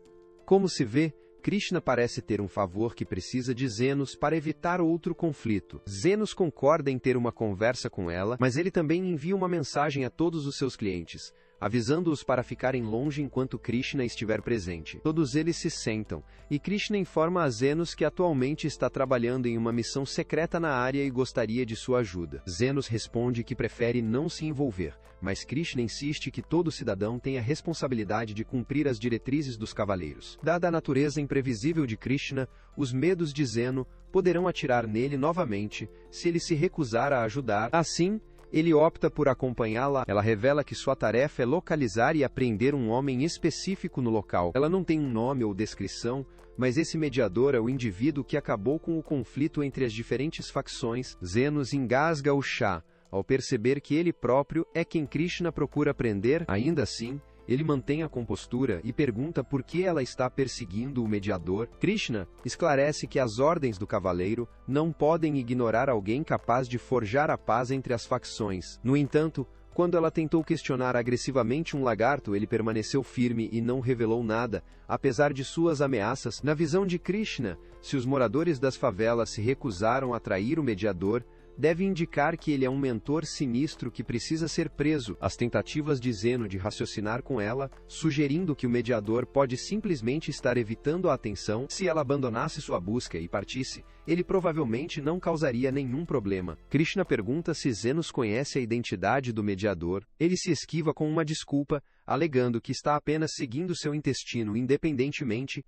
Speaker 1: como se vê, Krishna parece ter um favor que precisa de Zenos para evitar outro conflito. Zenos concorda em ter uma conversa com ela, mas ele também envia uma mensagem a todos os seus clientes, avisando-os para ficarem longe enquanto Krishna estiver presente. Todos eles se sentam, e Krishna informa a Zenos que atualmente está trabalhando em uma missão secreta na área e gostaria de sua ajuda. Zenos responde que prefere não se envolver, mas Krishna insiste que todo cidadão tem a responsabilidade de cumprir as diretrizes dos cavaleiros. Dada a natureza imprevisível de Krishna, os medos de Zeno poderão atirar nele novamente se ele se recusar a ajudar. Assim, Ele opta por acompanhá-la. Ela revela que sua tarefa é localizar e apreender um homem específico no local. Ela não tem um nome ou descrição, mas esse mediador é o indivíduo que acabou com o conflito entre as diferentes facções. Zenos engasga o chá, ao perceber que ele próprio é quem Krishna procura prender. Ainda assim, ele mantém a compostura e pergunta por que ela está perseguindo o mediador. Krishna esclarece que as ordens do cavaleiro não podem ignorar alguém capaz de forjar a paz entre as facções. No entanto, quando ela tentou questionar agressivamente um lagarto, ele permaneceu firme e não revelou nada, apesar de suas ameaças. Na visão de Krishna, se os moradores das favelas se recusaram a trair o mediador, deve indicar que ele é um mentor sinistro que precisa ser preso. As tentativas de Zeno de raciocinar com ela, sugerindo que o mediador pode simplesmente estar evitando a atenção. Se ela abandonasse sua busca e partisse, ele provavelmente não causaria nenhum problema. Krishna pergunta se Zenos conhece a identidade do mediador. Ele se esquiva com uma desculpa, alegando que está apenas seguindo seu intestino independentemente.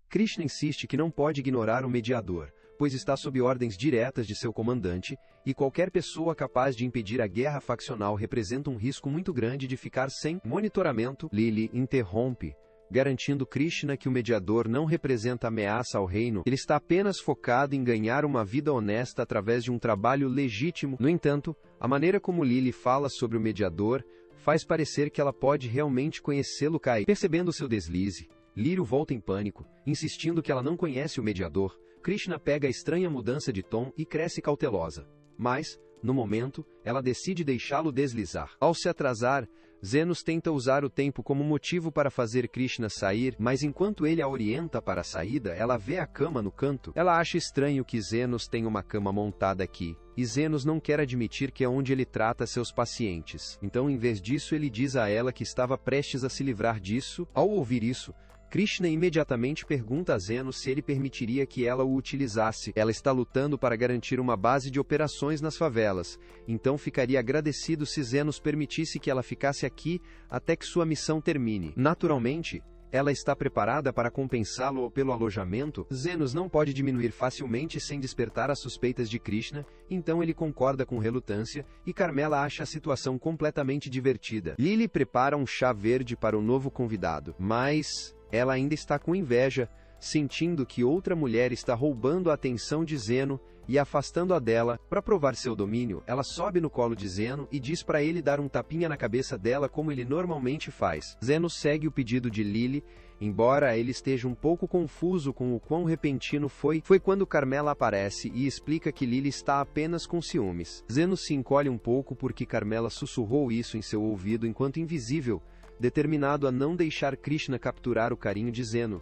Speaker 1: Krishna insiste que não pode ignorar o mediador, pois está sob ordens diretas de seu comandante, e qualquer pessoa capaz de impedir a guerra faccional representa um risco muito grande de ficar sem monitoramento. Lili interrompe, garantindo Krishna que o mediador não representa ameaça ao reino. Ele está apenas focado em ganhar uma vida honesta através de um trabalho legítimo. No entanto, a maneira como Lili fala sobre o mediador faz parecer que ela pode realmente conhecê-lo. Percebendo seu deslize, Lírio volta em pânico, insistindo que ela não conhece o mediador. Krishna pega a estranha mudança de tom e cresce cautelosa. Mas, no momento, ela decide deixá-lo deslizar. Ao se atrasar, Zenos tenta usar o tempo como motivo para fazer Krishna sair, mas enquanto ele a orienta para a saída, ela vê a cama no canto. Ela acha estranho que Zenos tenha uma cama montada aqui, e Zenos não quer admitir que é onde ele trata seus pacientes. Então, em vez disso, ele diz a ela que estava prestes a se livrar disso. Ao ouvir isso, Krishna imediatamente pergunta a Zenos se ele permitiria que ela o utilizasse. Ela está lutando para garantir uma base de operações nas favelas, então ficaria agradecido se Zenos permitisse que ela ficasse aqui até que sua missão termine. Naturalmente, ela está preparada para compensá-lo pelo alojamento. Zenos não pode diminuir facilmente sem despertar as suspeitas de Krishna, então ele concorda com relutância, e Carmela acha a situação completamente divertida. Lili prepara um chá verde para o novo convidado, mas ela ainda está com inveja, sentindo que outra mulher está roubando a atenção de Zeno e afastando-a dela. Para provar seu domínio, ela sobe no colo de Zeno e diz para ele dar um tapinha na cabeça dela como ele normalmente faz. Zeno segue o pedido de Lili, embora ele esteja um pouco confuso com o quão repentino foi quando Carmela aparece e explica que Lili está apenas com ciúmes. Zeno se encolhe um pouco porque Carmela sussurrou isso em seu ouvido enquanto invisível, determinado a não deixar Krishna capturar o carinho de Zeno.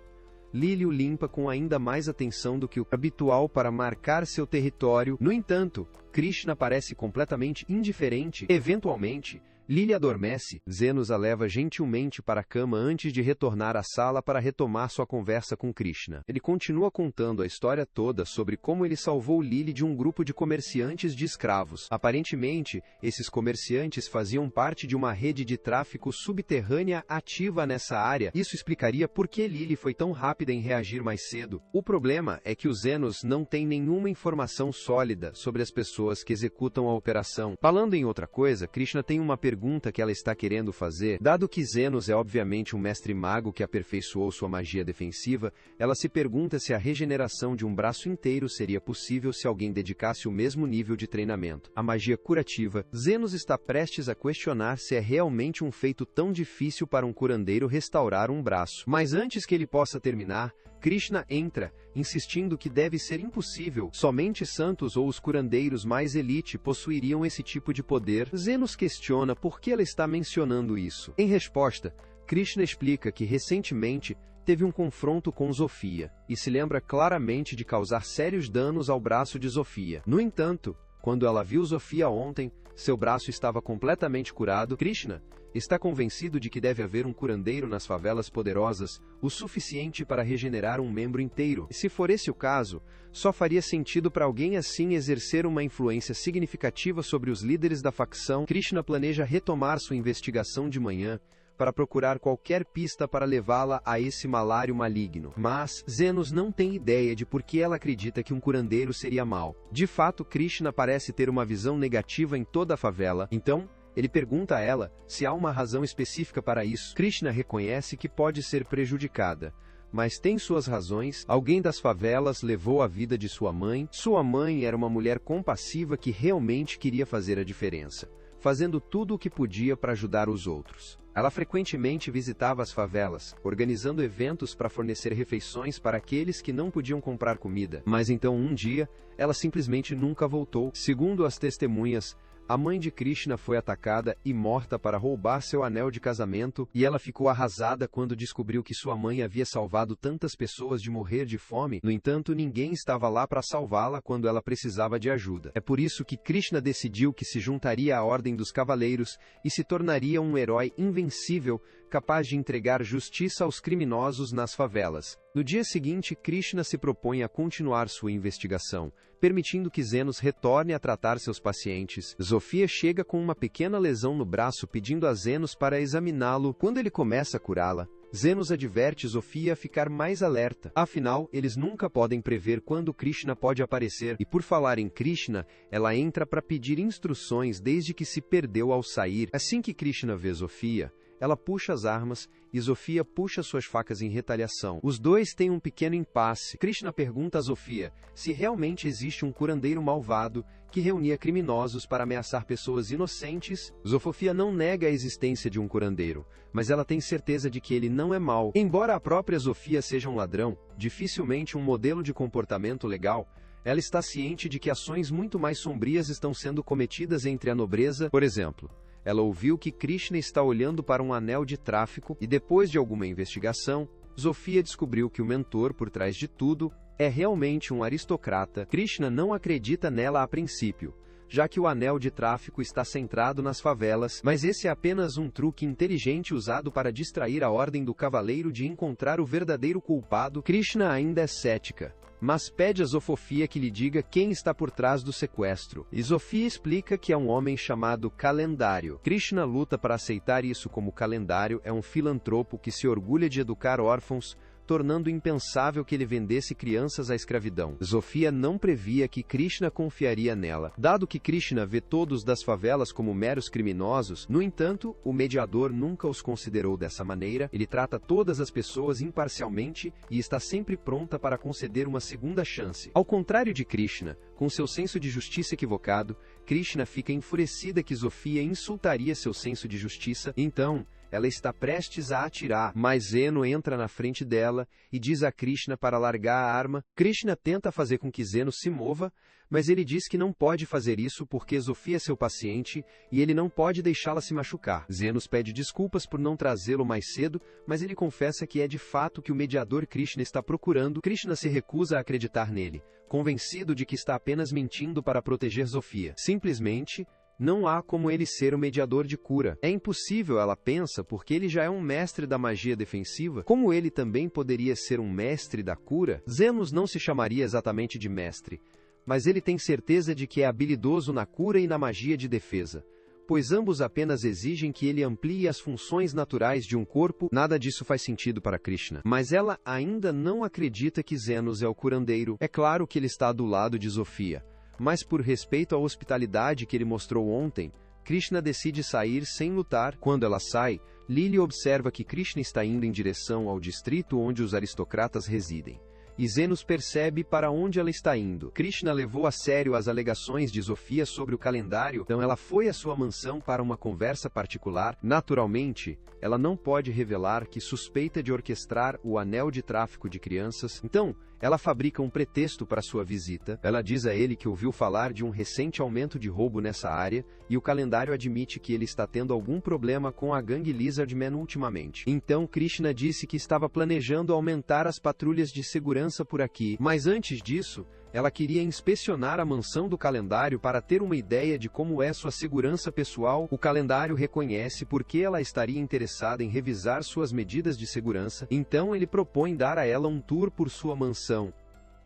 Speaker 1: Lili o limpa com ainda mais atenção do que o habitual para marcar seu território. No entanto, Krishna parece completamente indiferente. Eventualmente, Lili adormece. Zenos a leva gentilmente para a cama antes de retornar à sala para retomar sua conversa com Krishna. Ele continua contando a história toda sobre como ele salvou Lili de um grupo de comerciantes de escravos. Aparentemente, esses comerciantes faziam parte de uma rede de tráfico subterrânea ativa nessa área. Isso explicaria por que Lili foi tão rápida em reagir mais cedo. O problema é que os Zenos não têm nenhuma informação sólida sobre as pessoas que executam a operação. Falando em outra coisa, Krishna tem uma pergunta que ela está querendo fazer. Dado que Zenos é obviamente um mestre mago que aperfeiçoou sua magia defensiva, ela se pergunta se a regeneração de um braço inteiro seria possível se alguém dedicasse o mesmo nível de treinamento. A magia curativa. Zenos está prestes a questionar se é realmente um feito tão difícil para um curandeiro restaurar um braço. Mas antes que ele possa terminar, Krishna entra, insistindo que deve ser impossível. Somente santos ou os curandeiros mais elite possuiriam esse tipo de poder. Zenos questiona por que ela está mencionando isso. Em resposta, Krishna explica que recentemente teve um confronto com Zofia, e se lembra claramente de causar sérios danos ao braço de Zofia. No entanto, quando ela viu Zofia ontem, seu braço estava completamente curado. Krishna está convencido de que deve haver um curandeiro nas favelas poderosas, o suficiente para regenerar um membro inteiro. E se for esse o caso, só faria sentido para alguém assim exercer uma influência significativa sobre os líderes da facção. Krishna planeja retomar sua investigação de manhã, para procurar qualquer pista para levá-la a esse malário maligno. Mas Zenos não tem ideia de por que ela acredita que um curandeiro seria mau. De fato, Krishna parece ter uma visão negativa em toda a favela, então ele pergunta a ela se há uma razão específica para isso. Krishna reconhece que pode ser prejudicada, mas tem suas razões. Alguém das favelas levou a vida de sua mãe. Sua mãe era uma mulher compassiva que realmente queria fazer a diferença, fazendo tudo o que podia para ajudar os outros. Ela frequentemente visitava as favelas, organizando eventos para fornecer refeições para aqueles que não podiam comprar comida. Mas então um dia, ela simplesmente nunca voltou. Segundo as testemunhas, a mãe de Krishna foi atacada e morta para roubar seu anel de casamento, e ela ficou arrasada quando descobriu que sua mãe havia salvado tantas pessoas de morrer de fome. No entanto, ninguém estava lá para salvá-la quando ela precisava de ajuda. É por isso que Krishna decidiu que se juntaria à Ordem dos Cavaleiros e se tornaria um herói invencível, capaz de entregar justiça aos criminosos nas favelas. No dia seguinte, Krishna se propõe a continuar sua investigação, permitindo que Zenos retorne a tratar seus pacientes. Zofia chega com uma pequena lesão no braço pedindo a Zenos para examiná-lo. Quando ele começa a curá-la, Zenos adverte Zofia a ficar mais alerta. Afinal, eles nunca podem prever quando Krishna pode aparecer. E por falar em Krishna, ela entra para pedir instruções desde que se perdeu ao sair. Assim que Krishna vê Zofia, ela puxa as armas e Zofia puxa suas facas em retaliação. Os dois têm um pequeno impasse. Krishna pergunta a Zofia se realmente existe um curandeiro malvado que reunia criminosos para ameaçar pessoas inocentes. Zofia não nega a existência de um curandeiro, mas ela tem certeza de que ele não é mau. Embora a própria Zofia seja um ladrão, dificilmente um modelo de comportamento legal, ela está ciente de que ações muito mais sombrias estão sendo cometidas entre a nobreza. Por exemplo, ela ouviu que Krishna está olhando para um anel de tráfico e depois de alguma investigação, Zofia descobriu que o mentor por trás de tudo é realmente um aristocrata. Krishna não acredita nela a princípio, já que o anel de tráfico está centrado nas favelas, mas esse é apenas um truque inteligente usado para distrair a Ordem do Cavaleiro de encontrar o verdadeiro culpado. Krishna ainda é cética, mas pede a Zofia que lhe diga quem está por trás do sequestro. E Zofia explica que é um homem chamado Calendário. Krishna luta para aceitar isso, como Calendário é um filantropo que se orgulha de educar órfãos, tornando impensável que ele vendesse crianças à escravidão. Zofia não previa que Krishna confiaria nela. Dado que Krishna vê todos das favelas como meros criminosos, no entanto, o mediador nunca os considerou dessa maneira. Ele trata todas as pessoas imparcialmente e está sempre pronta para conceder uma segunda chance. Ao contrário de Krishna, com seu senso de justiça equivocado, Krishna fica enfurecida que Zofia insultaria seu senso de justiça. Então, ela está prestes a atirar, mas Zeno entra na frente dela e diz a Krishna para largar a arma. Krishna tenta fazer com que Zeno se mova, mas ele diz que não pode fazer isso porque Zofia é seu paciente e ele não pode deixá-la se machucar. Zenos pede desculpas por não trazê-lo mais cedo, mas ele confessa que é de fato que o mediador Krishna está procurando. Krishna se recusa a acreditar nele, convencido de que está apenas mentindo para proteger Zofia. Simplesmente, não há como ele ser o mediador de cura. É impossível, ela pensa, porque ele já é um mestre da magia defensiva. Como ele também poderia ser um mestre da cura? Zenos não se chamaria exatamente de mestre, mas ele tem certeza de que é habilidoso na cura e na magia de defesa, pois ambos apenas exigem que ele amplie as funções naturais de um corpo. Nada disso faz sentido para Krishna. Mas ela ainda não acredita que Zenos é o curandeiro. É claro que ele está do lado de Zofia, mas por respeito à hospitalidade que ele mostrou ontem, Krishna decide sair sem lutar. Quando ela sai, Lily observa que Krishna está indo em direção ao distrito onde os aristocratas residem. E Zenos percebe para onde ela está indo. Krishna levou a sério as alegações de Zofia sobre o calendário, então ela foi à sua mansão para uma conversa particular. Naturalmente, ela não pode revelar que suspeita de orquestrar o anel de tráfico de crianças. Então, ela fabrica um pretexto para sua visita. Ela diz a ele que ouviu falar de um recente aumento de roubo nessa área, e o calendário admite que ele está tendo algum problema com a gangue Lizardman ultimamente. Então Krishna disse que estava planejando aumentar as patrulhas de segurança por aqui, mas antes disso, ela queria inspecionar a mansão do calendário para ter uma ideia de como é sua segurança pessoal. O calendário reconhece porque ela estaria interessada em revisar suas medidas de segurança, então ele propõe dar a ela um tour por sua mansão.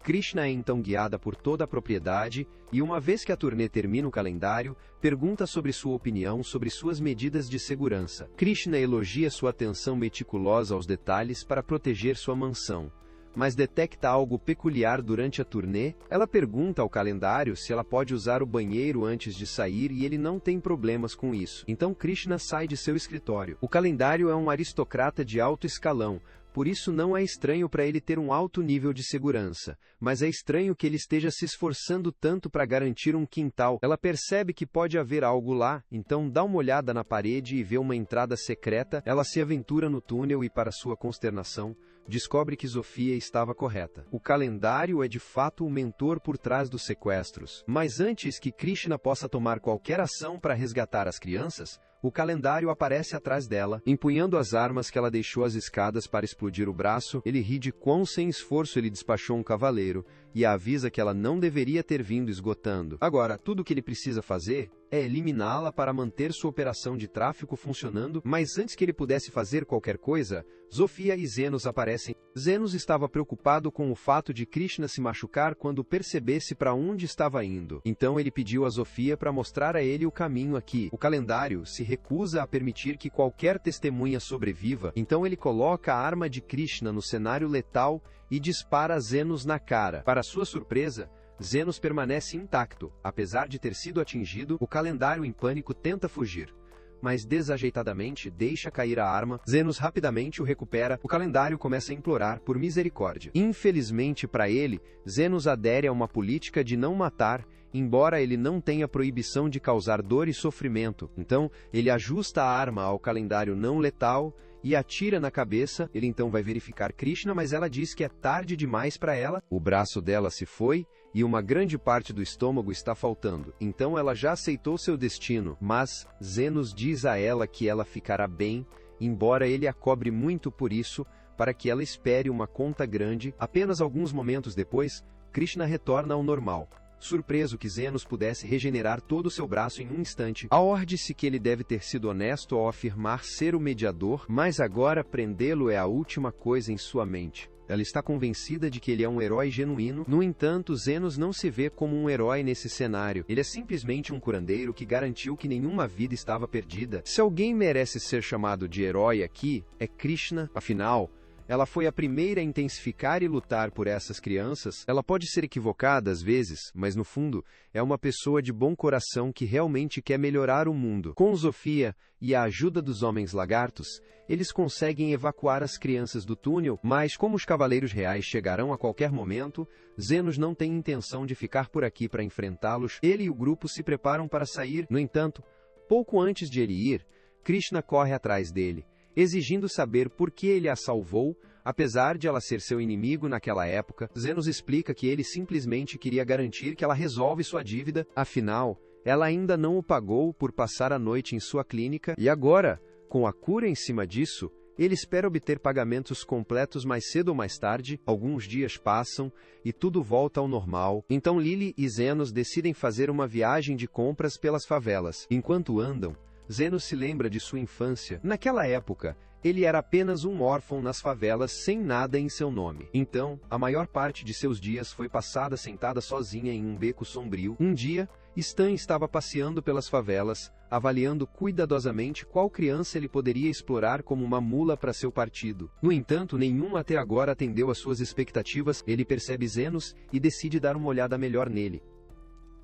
Speaker 1: Krishna é então guiada por toda a propriedade, e uma vez que a turnê termina o calendário, pergunta sobre sua opinião sobre suas medidas de segurança. Krishna elogia sua atenção meticulosa aos detalhes para proteger sua mansão, mas detecta algo peculiar durante a turnê. Ela pergunta ao calendário se ela pode usar o banheiro antes de sair e ele não tem problemas com isso. Então Krishna sai de seu escritório. O calendário é um aristocrata de alto escalão, por isso não é estranho para ele ter um alto nível de segurança, mas é estranho que ele esteja se esforçando tanto para garantir um quintal. Ela percebe que pode haver algo lá, então dá uma olhada na parede e vê uma entrada secreta. Ela se aventura no túnel e, para sua consternação, descobre que Zofia estava correta. O calendário é de fato o mentor por trás dos sequestros. Mas antes que Krishna possa tomar qualquer ação para resgatar as crianças, o calendário aparece atrás dela, empunhando as armas que ela deixou às escadas para explodir o braço. Ele ri de quão sem esforço ele despachou um cavaleiro, e a avisa que ela não deveria ter vindo esgotando. Agora, tudo o que ele precisa fazer é eliminá-la para manter sua operação de tráfico funcionando, mas antes que ele pudesse fazer qualquer coisa, Zofia e Zenos aparecem. Zenos estava preocupado com o fato de Krishna se machucar quando percebesse para onde estava indo. Então ele pediu a Zofia para mostrar a ele o caminho aqui. O calendário se recusa a permitir que qualquer testemunha sobreviva, então ele coloca a arma de Krishna no cenário letal e dispara Zenos na cara. Para sua surpresa, Zenos permanece intacto. Apesar de ter sido atingido, o calendário em pânico tenta fugir, mas desajeitadamente deixa cair a arma. Zenos rapidamente o recupera. O calendário começa a implorar por misericórdia. Infelizmente para ele, Zenos adere a uma política de não matar, embora ele não tenha proibição de causar dor e sofrimento. Então, ele ajusta a arma ao calendário não letal e atira na cabeça. Ele então vai verificar Krishna, mas ela diz que é tarde demais para ela. O braço dela se foi e uma grande parte do estômago está faltando. Então ela já aceitou seu destino, mas Zenos diz a ela que ela ficará bem, embora ele a cobre muito por isso, para que ela espere uma conta grande. Apenas alguns momentos depois, Krishna retorna ao normal. Surpreso que Zenos pudesse regenerar todo o seu braço em um instante, aorde-se que ele deve ter sido honesto ao afirmar ser o mediador, mas agora prendê-lo é a última coisa em sua mente. Ela está convencida de que ele é um herói genuíno. No entanto, Zenos não se vê como um herói nesse cenário. Ele é simplesmente um curandeiro que garantiu que nenhuma vida estava perdida. Se alguém merece ser chamado de herói aqui, é Krishna. Afinal, ela foi a primeira a intensificar e lutar por essas crianças. Ela pode ser equivocada às vezes, mas no fundo, é uma pessoa de bom coração que realmente quer melhorar o mundo. Com Zofia e a ajuda dos homens lagartos, eles conseguem evacuar as crianças do túnel, mas como os cavaleiros reais chegarão a qualquer momento, Zenos não tem intenção de ficar por aqui para enfrentá-los. Ele e o grupo se preparam para sair. No entanto, pouco antes de ele ir, Krishna corre atrás dele, exigindo saber por que ele a salvou. Apesar de ela ser seu inimigo naquela época, Zenos explica que ele simplesmente queria garantir que ela resolve sua dívida. Afinal, ela ainda não o pagou por passar a noite em sua clínica, e agora, com a cura em cima disso, ele espera obter pagamentos completos mais cedo ou mais tarde. Alguns dias passam e tudo volta ao normal. Então Lily e Zenos decidem fazer uma viagem de compras pelas favelas. Enquanto andam, Zenos se lembra de sua infância. Naquela época, ele era apenas um órfão nas favelas sem nada em seu nome. Então, a maior parte de seus dias foi passada sentada sozinha em um beco sombrio. Um dia, Stan estava passeando pelas favelas, avaliando cuidadosamente qual criança ele poderia explorar como uma mula para seu partido. No entanto, nenhum até agora atendeu às suas expectativas. Ele percebe Zenos e decide dar uma olhada melhor nele.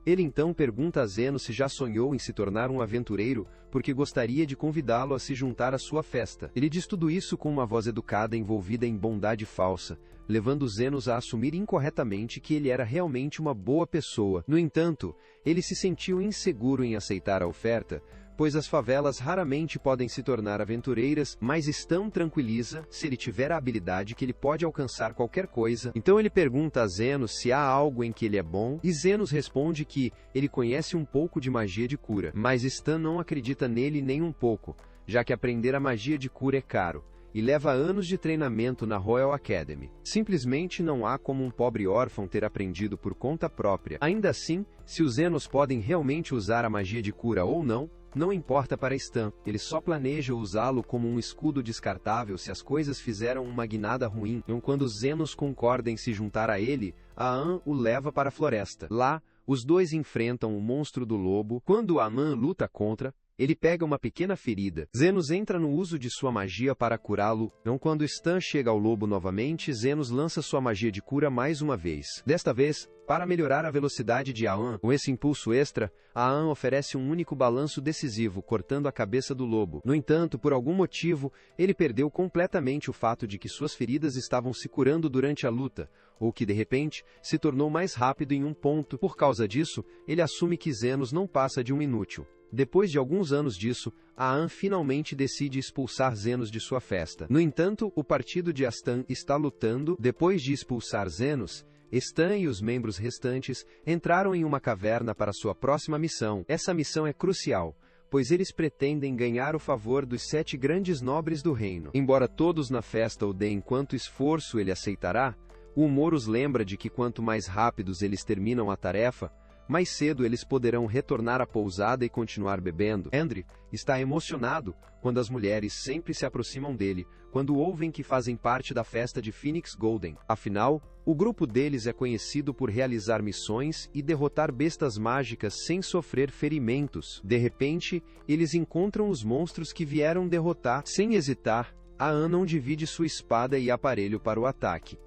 Speaker 1: Ele então pergunta a Zenos se já sonhou em se tornar um aventureiro, porque gostaria de convidá-lo a se juntar à sua festa. Ele diz tudo isso com uma voz educada envolvida em bondade falsa, levando Zenos a assumir incorretamente que ele era realmente uma boa pessoa. No entanto, ele se sentiu inseguro em aceitar a oferta, pois as favelas raramente podem se tornar aventureiras, mas Stan tranquiliza, se ele tiver a habilidade que ele pode alcançar qualquer coisa. Então ele pergunta a Zenos se há algo em que ele é bom, e Zenos responde que ele conhece um pouco de magia de cura, mas Stan não acredita nele nem um pouco, já que aprender a magia de cura é caro, e leva anos de treinamento na Royal Academy. Simplesmente não há como um pobre órfão ter aprendido por conta própria. Ainda assim, se os Zenos podem realmente usar a magia de cura ou não, não importa para Stan, ele só planeja usá-lo como um escudo descartável se as coisas fizeram uma guinada ruim. Então, quando Zenos concorda em se juntar a ele, Aan o leva para a floresta. Lá, os dois enfrentam o monstro do lobo. Quando Aan luta contra, ele pega uma pequena ferida. Zenos entra no uso de sua magia para curá-lo. Então, quando Stan chega ao lobo novamente, Zenos lança sua magia de cura mais uma vez. Desta vez, para melhorar a velocidade de Aan, com esse impulso extra, Aan oferece um único balanço decisivo, cortando a cabeça do lobo. No entanto, por algum motivo, ele perdeu completamente o fato de que suas feridas estavam se curando durante a luta, ou que, de repente, se tornou mais rápido em um ponto. Por causa disso, ele assume que Zenos não passa de um inútil. Depois de alguns anos disso, Aan finalmente decide expulsar Zenos de sua festa. No entanto, o partido de Astan está lutando. Depois de expulsar Zenos, Stan e os membros restantes entraram em uma caverna para sua próxima missão. Essa missão é crucial, pois eles pretendem ganhar o favor dos 7 grandes nobres do reino. Embora todos na festa o deem quanto esforço ele aceitará, o humor os lembra de que quanto mais rápidos eles terminam a tarefa, mais cedo eles poderão retornar à pousada e continuar bebendo. Andre está emocionado quando as mulheres sempre se aproximam dele, quando ouvem que fazem parte da festa de Phoenix Golden. Afinal, o grupo deles é conhecido por realizar missões e derrotar bestas mágicas sem sofrer ferimentos. De repente, eles encontram os monstros que vieram derrotar. Sem hesitar, Aan não divide sua espada e aparelho para o ataque.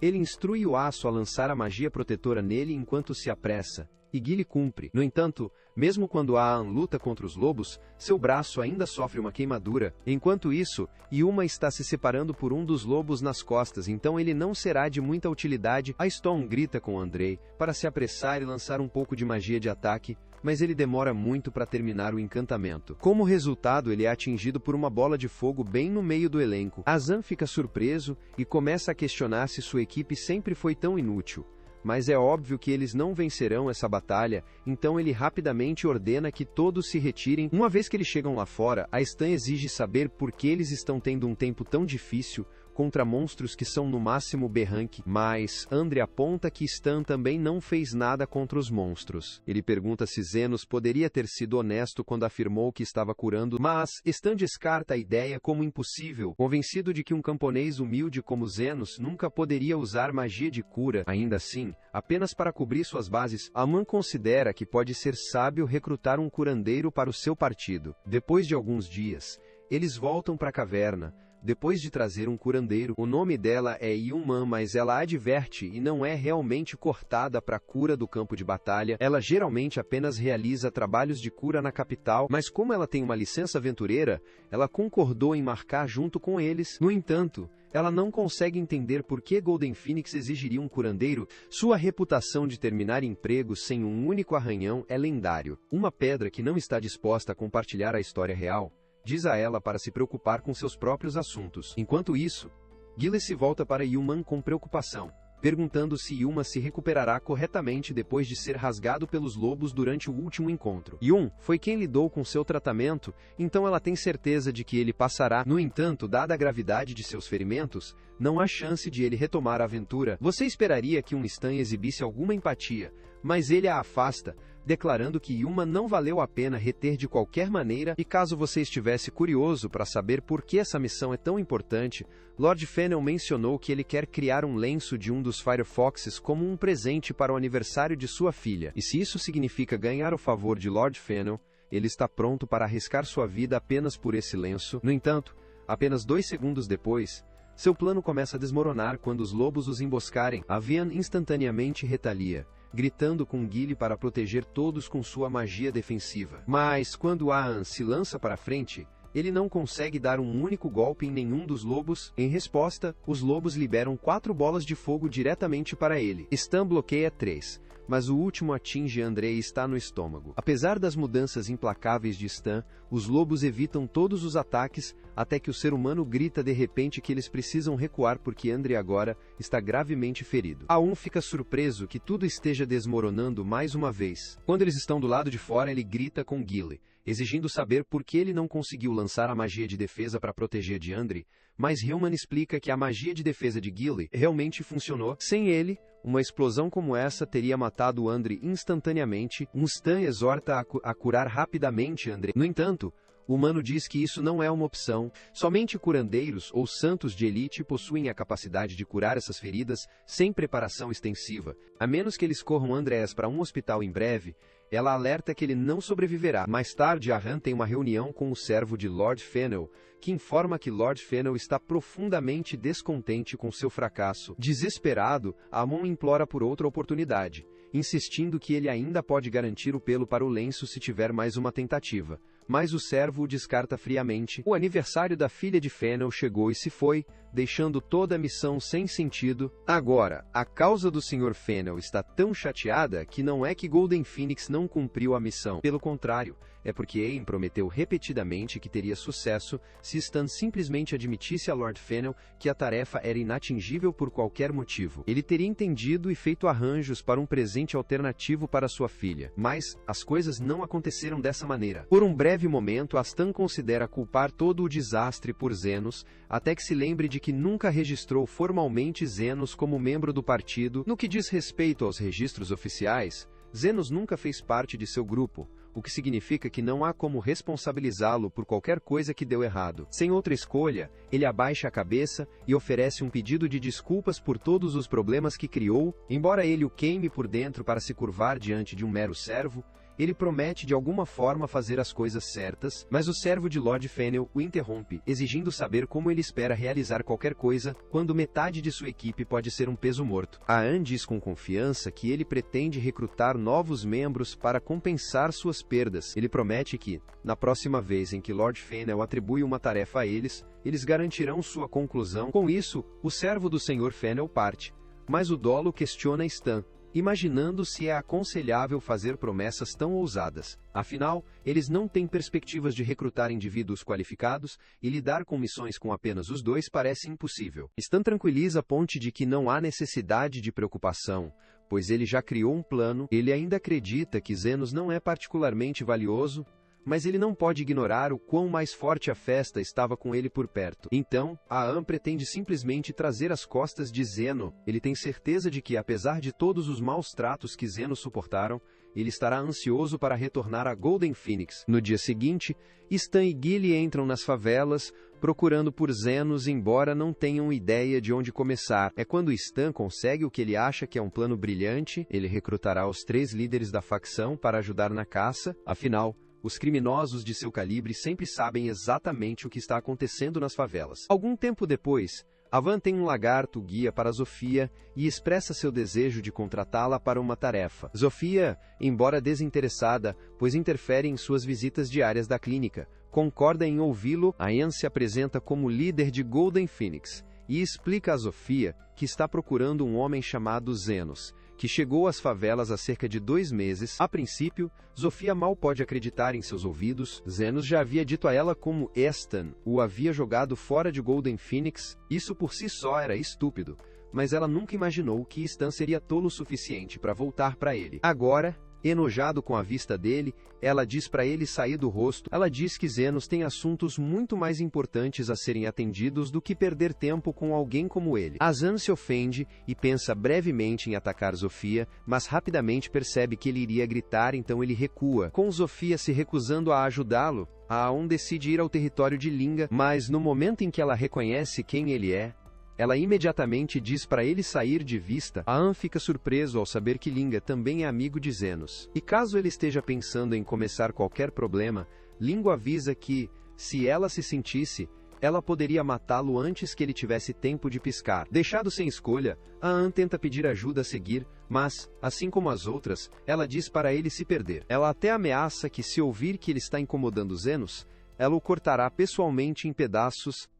Speaker 1: Ele instrui o aço a lançar a magia protetora nele enquanto se apressa, e Gilly cumpre. No entanto, mesmo quando Aan luta contra os lobos, seu braço ainda sofre uma queimadura. Enquanto isso, Yuma está se separando por um dos lobos nas costas, então ele não será de muita utilidade. A Storm grita com Andrei para se apressar e lançar um pouco de magia de ataque, mas ele demora muito para terminar o encantamento. Como resultado, ele é atingido por uma bola de fogo bem no meio do elenco. Azan fica surpreso e começa a questionar se sua equipe sempre foi tão inútil. Mas é óbvio que eles não vencerão essa batalha, então ele rapidamente ordena que todos se retirem. Uma vez que eles chegam lá fora, a Stan exige saber por que eles estão tendo um tempo tão difícil contra monstros que são no máximo B-Rank, mas Andre aponta que Stan também não fez nada contra os monstros. Ele pergunta se Zenos poderia ter sido honesto quando afirmou que estava curando, mas Stan descarta a ideia como impossível, convencido de que um camponês humilde como Zenos nunca poderia usar magia de cura. Ainda assim, apenas para cobrir suas bases, Aman considera que pode ser sábio recrutar um curandeiro para o seu partido. Depois de alguns dias, eles voltam para a caverna. Depois de trazer um curandeiro, o nome dela é Yuma, mas ela adverte e não é realmente cortada para a cura do campo de batalha. Ela geralmente apenas realiza trabalhos de cura na capital, mas como ela tem uma licença aventureira, ela concordou em marcar junto com eles. No entanto, ela não consegue entender por que Golden Phoenix exigiria um curandeiro. Sua reputação de terminar empregos sem um único arranhão é lendário. Uma pedra que não está disposta a compartilhar a história real diz a ela para se preocupar com seus próprios assuntos. Enquanto isso, Gilly se volta para Yuma com preocupação, perguntando se Yuma se recuperará corretamente depois de ser rasgado pelos lobos durante o último encontro. Yun foi quem lidou com seu tratamento, então ela tem certeza de que ele passará. No entanto, dada a gravidade de seus ferimentos, não há chance de ele retomar a aventura. Você esperaria que um Stan exibisse alguma empatia, mas ele a afasta, declarando que Yuma não valeu a pena reter de qualquer maneira. E caso você estivesse curioso para saber por que essa missão é tão importante, Lord Fennel mencionou que ele quer criar um lenço de um dos Firefoxes como um presente para o aniversário de sua filha. E se isso significa ganhar o favor de Lord Fennel, ele está pronto para arriscar sua vida apenas por esse lenço. No entanto, apenas 2 segundos depois, seu plano começa a desmoronar quando os lobos os emboscarem. Avian instantaneamente retalia, gritando com Gilly para proteger todos com sua magia defensiva. Mas quando Aan se lança para frente, ele não consegue dar um único golpe em nenhum dos lobos. Em resposta, os lobos liberam 4 bolas de fogo diretamente para ele. Stan bloqueia 3, mas o último atinge Andrei e está no estômago. Apesar das mudanças implacáveis de Stan, os lobos evitam todos os ataques, até que o ser humano grita de repente que eles precisam recuar porque Andrei agora está gravemente ferido. Aun fica surpreso que tudo esteja desmoronando mais uma vez. Quando eles estão do lado de fora, ele grita com Gilly. exigindo saber por que ele não conseguiu lançar a magia de defesa para proteger Diandre, mas Hillman explica que a magia de defesa de Gilly realmente funcionou. Sem ele, uma explosão como essa teria matado Andre instantaneamente. Um Stan exorta a curar rapidamente Andre. No entanto, o humano diz que isso não é uma opção. Somente curandeiros ou santos de elite possuem a capacidade de curar essas feridas sem preparação extensiva. A menos que eles corram Andrés para um hospital em breve, ela alerta que ele não sobreviverá. Mais tarde, Han tem uma reunião com o servo de Lord Fennel, que informa que Lord Fennel está profundamente descontente com seu fracasso. Desesperado, Amon implora por outra oportunidade, insistindo que ele ainda pode garantir o pelo para o lenço se tiver mais uma tentativa. Mas o servo o descarta friamente. O aniversário da filha de Fennel chegou e se foi, deixando toda a missão sem sentido. Agora, a causa do Sr. Fennel está tão chateada que não é que Golden Phoenix não cumpriu a missão. Pelo contrário, é porque Aang prometeu repetidamente que teria sucesso se Stan simplesmente admitisse a Lord Fennel que a tarefa era inatingível por qualquer motivo. Ele teria entendido e feito arranjos para um presente alternativo para sua filha. Mas as coisas não aconteceram dessa maneira. Por um breve momento, Stan considera culpar todo o desastre por Zenos, até que se lembre de que nunca registrou formalmente Zenos como membro do partido. No que diz respeito aos registros oficiais, Zenos nunca fez parte de seu grupo, o que significa que não há como responsabilizá-lo por qualquer coisa que deu errado. Sem outra escolha, ele abaixa a cabeça e oferece um pedido de desculpas por todos os problemas que criou. Embora ele o queime por dentro para se curvar diante de um mero servo, ele promete de alguma forma fazer as coisas certas, mas o servo de Lord Fennel o interrompe, exigindo saber como ele espera realizar qualquer coisa, quando metade de sua equipe pode ser um peso morto. Aang diz com confiança que ele pretende recrutar novos membros para compensar suas perdas. Ele promete que, na próxima vez em que Lord Fennel atribui uma tarefa a eles, eles garantirão sua conclusão. Com isso, o servo do Sr. Fennel parte, mas o Dolo questiona Stan, imaginando se é aconselhável fazer promessas tão ousadas. Afinal, eles não têm perspectivas de recrutar indivíduos qualificados, e lidar com missões com apenas os dois parece impossível. Stan tranquiliza Ponte de que não há necessidade de preocupação, pois ele já criou um plano. Ele ainda acredita que Zenos não é particularmente valioso, mas ele não pode ignorar o quão mais forte a festa estava com ele por perto. Então, Aang pretende simplesmente trazer as costas de Zeno. Ele tem certeza de que, apesar de todos os maus tratos que Zeno suportaram, ele estará ansioso para retornar a Golden Phoenix. No dia seguinte, Stan e Gilly entram nas favelas, procurando por Zenos, embora não tenham ideia de onde começar. É quando Stan consegue o que ele acha que é um plano brilhante. Ele recrutará os 3 líderes da facção para ajudar na caça. Afinal, os criminosos de seu calibre sempre sabem exatamente o que está acontecendo nas favelas. Algum tempo depois, Avan tem um lagarto guia para Zofia e expressa seu desejo de contratá-la para uma tarefa. Zofia, embora desinteressada, pois interfere em suas visitas diárias da clínica, concorda em ouvi-lo. Aang se apresenta como líder de Golden Phoenix e explica a Zofia que está procurando um homem chamado Zenos, que chegou às favelas há cerca de 2 meses. A princípio, Zofia mal pode acreditar em seus ouvidos. Zenos já havia dito a ela como Stan o havia jogado fora de Golden Phoenix. Isso por si só era estúpido, mas ela nunca imaginou que Stan seria tolo o suficiente para voltar para ele. Agora, enojado com a vista dele, ela diz para ele sair do rosto. Ela diz que Zenos tem assuntos muito mais importantes a serem atendidos do que perder tempo com alguém como ele. Azan se ofende e pensa brevemente em atacar Zofia, mas rapidamente percebe que ele iria gritar, então ele recua. Com Zofia se recusando a ajudá-lo, Aang decide ir ao território de Linga, mas no momento em que ela reconhece quem ele é, ela imediatamente diz para ele sair de vista. Aang fica surpreso ao saber que Linga também é amigo de Zenos. E caso ele esteja pensando em começar qualquer problema, Lingo avisa que, se ela se sentisse, ela poderia matá-lo antes que ele tivesse tempo de piscar. Deixado sem escolha, Aang tenta pedir ajuda a seguir, mas, assim como as outras, ela diz para ele se perder. Ela até ameaça que, se ouvir que ele está incomodando Zenos, ela o cortará pessoalmente em pedaços.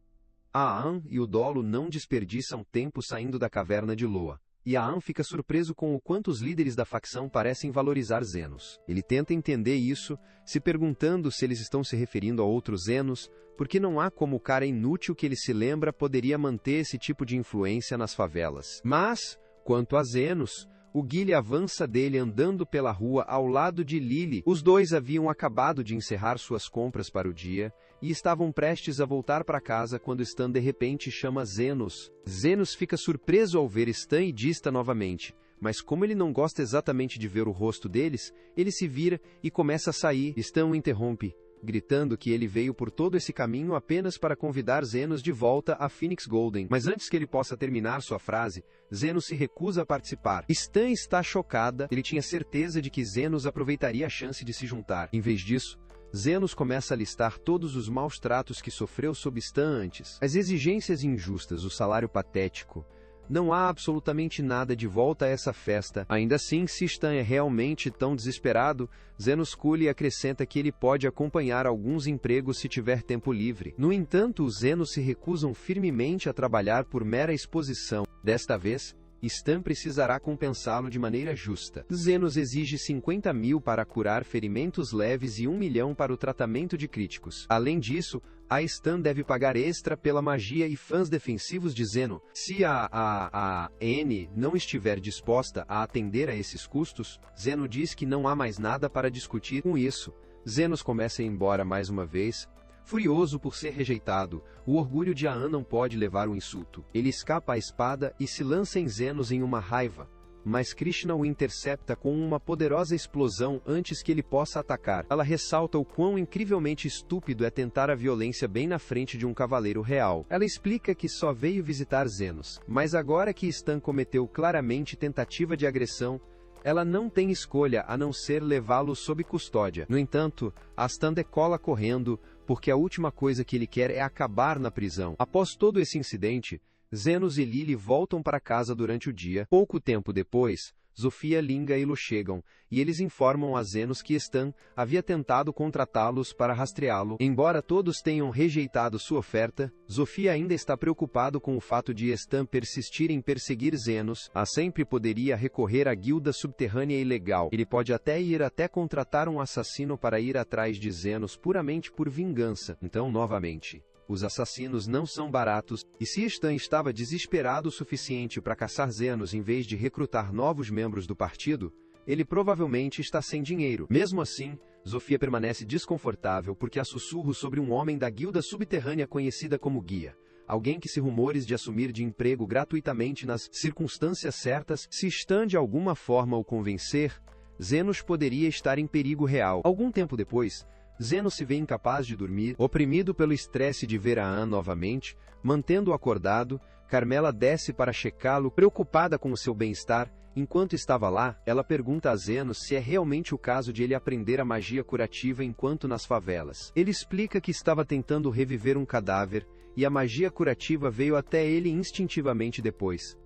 Speaker 1: Aang e o Dolo não desperdiçam tempo saindo da caverna de Loa, e Aang fica surpreso com o quanto os líderes da facção parecem valorizar Zenos. Ele tenta entender isso, se perguntando se eles estão se referindo a outros Zenos, porque não há como o cara inútil que ele se lembra poderia manter esse tipo de influência nas favelas. Mas, quanto a Zenos, O Guile avança dele andando pela rua ao lado de Lily. Os dois haviam acabado de encerrar suas compras para o dia, e estavam prestes a voltar para casa quando Stan de repente chama Zenos. Zenos fica surpreso ao ver Stan e Dista novamente, mas como ele não gosta exatamente de ver o rosto deles, ele se vira e começa a sair. Stan o interrompe, gritando que ele veio por todo esse caminho apenas para convidar Zenos de volta a Phoenix Golden. Mas antes que ele possa terminar sua frase, Zenos se recusa a participar. Stan está chocada, ele tinha certeza de que Zenos aproveitaria a chance de se juntar. Em vez disso, Zenos começa a listar todos os maus tratos que sofreu sob Stan antes. As exigências injustas, o salário patético. Não há absolutamente nada de volta a essa festa. Ainda assim, se Stan é realmente tão desesperado, Zenos Cooley acrescenta que ele pode acompanhar alguns empregos se tiver tempo livre. No entanto, os Zenos se recusam firmemente a trabalhar por mera exposição. Desta vez, Stan precisará compensá-lo de maneira justa. Zenos exige 50 mil para curar ferimentos leves e 1 milhão para o tratamento de críticos. Além disso, a Stan deve pagar extra pela magia e fãs defensivos de Zeno. Se a N não estiver disposta a atender a esses custos, Zeno diz que não há mais nada para discutir com isso. Zenos começa a ir embora mais uma vez. Furioso por ser rejeitado, o orgulho de Aan não pode levar o insulto. Ele escapa à espada e se lança em Zenos em uma raiva, mas Krishna o intercepta com uma poderosa explosão antes que ele possa atacar. Ela ressalta o quão incrivelmente estúpido é tentar a violência bem na frente de um cavaleiro real. Ela explica que só veio visitar Zenos, mas agora que Stan cometeu claramente tentativa de agressão, ela não tem escolha a não ser levá-lo sob custódia. No entanto, Stan decola correndo, porque a última coisa que ele quer é acabar na prisão. Após todo esse incidente, Zenos e Lily voltam para casa durante o dia. Pouco tempo depois, Zofia, Linga e Lu chegam, e eles informam a Zenos que Stan havia tentado contratá-los para rastreá-lo. Embora todos tenham rejeitado sua oferta, Zofia ainda está preocupado com o fato de Stan persistir em perseguir Zenos. Sempre poderia recorrer à guilda subterrânea ilegal. Ele pode até ir até contratar um assassino para ir atrás de Zenos puramente por vingança. Então, novamente, os assassinos não são baratos, e se Stan estava desesperado o suficiente para caçar Zenos em vez de recrutar novos membros do partido, ele provavelmente está sem dinheiro. Mesmo assim, Zofia permanece desconfortável porque há sussurros sobre um homem da guilda subterrânea conhecida como Guia. Alguém que se rumores de assumir de emprego gratuitamente nas circunstâncias certas. Se Stan de alguma forma o convencer, Zenos poderia estar em perigo real. Algum tempo depois, Zenos se vê incapaz de dormir, oprimido pelo estresse de ver Aan novamente. Mantendo-o acordado, Carmela desce para checá-lo, preocupada com o seu bem-estar. Enquanto estava lá, ela pergunta a Zenos se é realmente o caso de ele aprender a magia curativa enquanto nas favelas. Ele explica que estava tentando reviver um cadáver, e a magia curativa veio até ele instintivamente depois.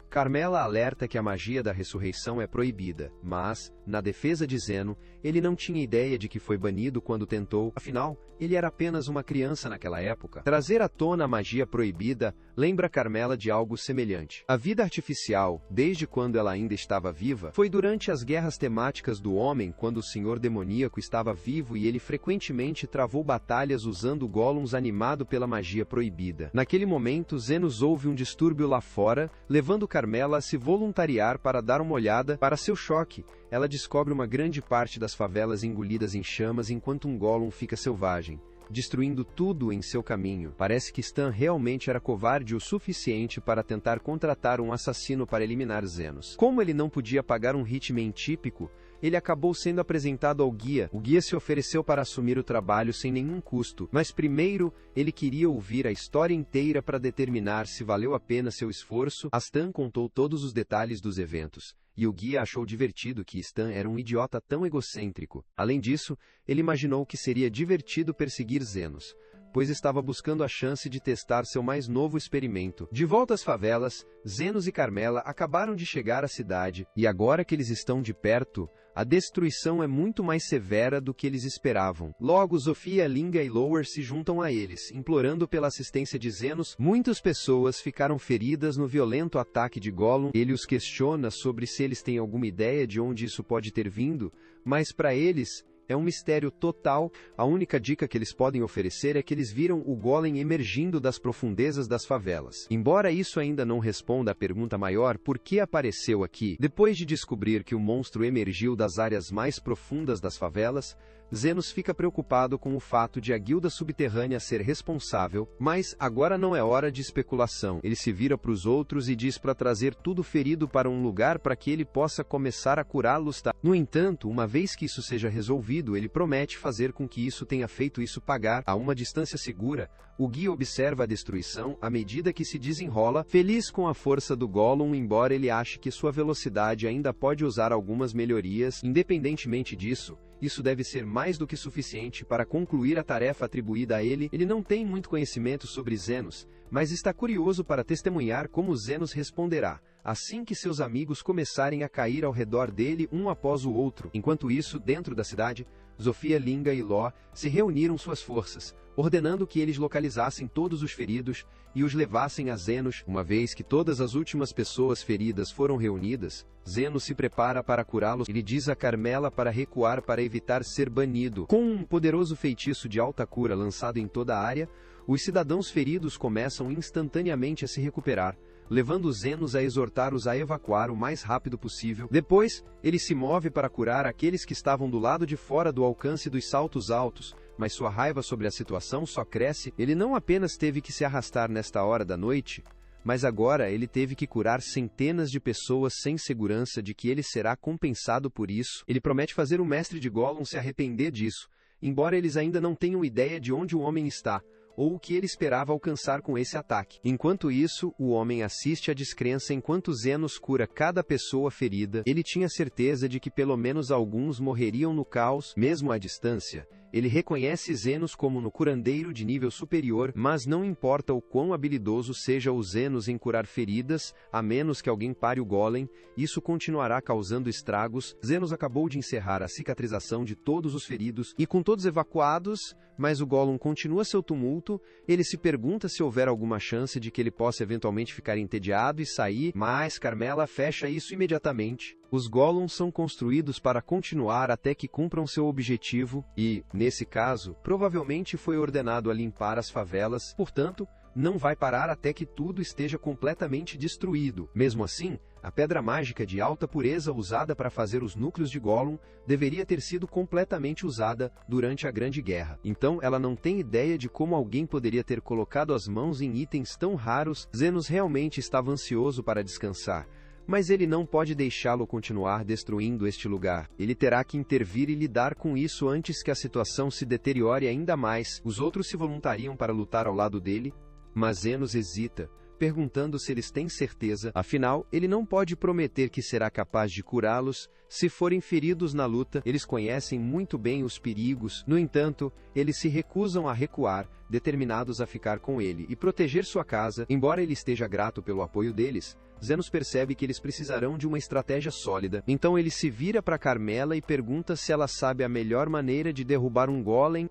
Speaker 1: Carmela alerta que a magia da ressurreição é proibida, mas, na defesa de Zeno, ele não tinha ideia de que foi banido quando tentou, afinal, ele era apenas uma criança naquela época. Trazer à tona a magia proibida lembra Carmela de algo semelhante. A vida artificial, desde quando ela ainda estava viva, foi durante as guerras temáticas do homem quando o senhor demoníaco estava vivo e ele frequentemente travou batalhas usando Golems animado pela magia proibida. Naquele momento, Zenos ouve um distúrbio lá fora, levando Carmela a se voluntariar para dar uma olhada. Para seu choque, ela descobre uma grande parte das favelas engolidas em chamas enquanto um Golem fica selvagem, destruindo tudo em seu caminho. Parece que Stan realmente era covarde o suficiente para tentar contratar um assassino para eliminar Zenos. Como ele não podia pagar um hitman típico, ele acabou sendo apresentado ao guia. O guia se ofereceu para assumir o trabalho sem nenhum custo, mas primeiro, ele queria ouvir a história inteira para determinar se valeu a pena seu esforço. Stan contou todos os detalhes dos eventos, e o guia achou divertido que Stan era um idiota tão egocêntrico. Além disso, ele imaginou que seria divertido perseguir Zenos, pois estava buscando a chance de testar seu mais novo experimento. De volta às favelas, Zenos e Carmela acabaram de chegar à cidade, e agora que eles estão de perto, a destruição é muito mais severa do que eles esperavam. Logo, Zofia, Linga e Lower se juntam a eles, implorando pela assistência de Zenos. Muitas pessoas ficaram feridas no violento ataque de Gollum. Ele os questiona sobre se eles têm alguma ideia de onde isso pode ter vindo, mas para eles, É um mistério total. A única dica que eles podem oferecer é que eles viram o Golem emergindo das profundezas das favelas. Embora isso ainda não responda à pergunta maior, por que apareceu aqui? Depois de descobrir que o monstro emergiu das áreas mais profundas das favelas, Zenos fica preocupado com o fato de a guilda subterrânea ser responsável, mas agora não é hora de especulação. Ele se vira para os outros e diz para trazer tudo ferido para um lugar para que ele possa começar a curá-los. No entanto, uma vez que isso seja resolvido, ele promete fazer com que isso tenha feito isso pagar. A uma distância segura, o guia observa a destruição à medida que se desenrola, feliz com a força do Gollum, embora ele ache que sua velocidade ainda pode usar algumas melhorias. Independentemente disso, isso deve ser mais do que suficiente para concluir a tarefa atribuída a ele. Ele não tem muito conhecimento sobre Zenos, mas está curioso para testemunhar como Zenos responderá, assim que seus amigos começarem a cair ao redor dele um após o outro. Enquanto isso, dentro da cidade, Zofia, Linga e Ló se reuniram suas forças, ordenando que eles localizassem todos os feridos e os levassem a Zenos. Uma vez que todas as últimas pessoas feridas foram reunidas, Zenos se prepara para curá-los. Ele diz a Carmela para recuar para evitar ser banido. Com um poderoso feitiço de alta cura lançado em toda a área, os cidadãos feridos começam instantaneamente a se recuperar, levando Zenos a exortar-os a evacuar o mais rápido possível. Depois, ele se move para curar aqueles que estavam do lado de fora do alcance dos saltos altos, mas sua raiva sobre a situação só cresce. Ele não apenas teve que se arrastar nesta hora da noite, mas agora ele teve que curar centenas de pessoas sem segurança de que ele será compensado por isso. Ele promete fazer o mestre de Gollum se arrepender disso, embora eles ainda não tenham ideia de onde o homem está, ou o que ele esperava alcançar com esse ataque. Enquanto isso, o homem assiste à descrença enquanto Zenos cura cada pessoa ferida. Ele tinha certeza de que pelo menos alguns morreriam no caos, mesmo à distância. Ele reconhece Zenos como um curandeiro de nível superior, mas não importa o quão habilidoso seja o Zenos em curar feridas, a menos que alguém pare o Golem, isso continuará causando estragos. Zenos acabou de encerrar a cicatrização de todos os feridos, e com todos evacuados, mas o Gollum continua seu tumulto. Ele se pergunta se houver alguma chance de que ele possa eventualmente ficar entediado e sair, mas Carmela fecha isso imediatamente. Os Gollums são construídos para continuar até que cumpram seu objetivo, e, nesse caso, provavelmente foi ordenado a limpar as favelas, portanto, não vai parar até que tudo esteja completamente destruído. Mesmo assim, a pedra mágica de alta pureza usada para fazer os núcleos de Gollum deveria ter sido completamente usada durante a Grande Guerra. Então ela não tem ideia de como alguém poderia ter colocado as mãos em itens tão raros. Zenos realmente estava ansioso para descansar, mas ele não pode deixá-lo continuar destruindo este lugar. Ele terá que intervir e lidar com isso antes que a situação se deteriore ainda mais. Os outros se voluntariam para lutar ao lado dele, mas Zenos hesita, perguntando se eles têm certeza. Afinal, ele não pode prometer que será capaz de curá-los se forem feridos na luta. Eles conhecem muito bem os perigos. No entanto, eles se recusam a recuar, determinados a ficar com ele e proteger sua casa. Embora ele esteja grato pelo apoio deles, Zenos percebe que eles precisarão de uma estratégia sólida. Então ele se vira para Carmela e pergunta se ela sabe a melhor maneira de derrubar um Golem.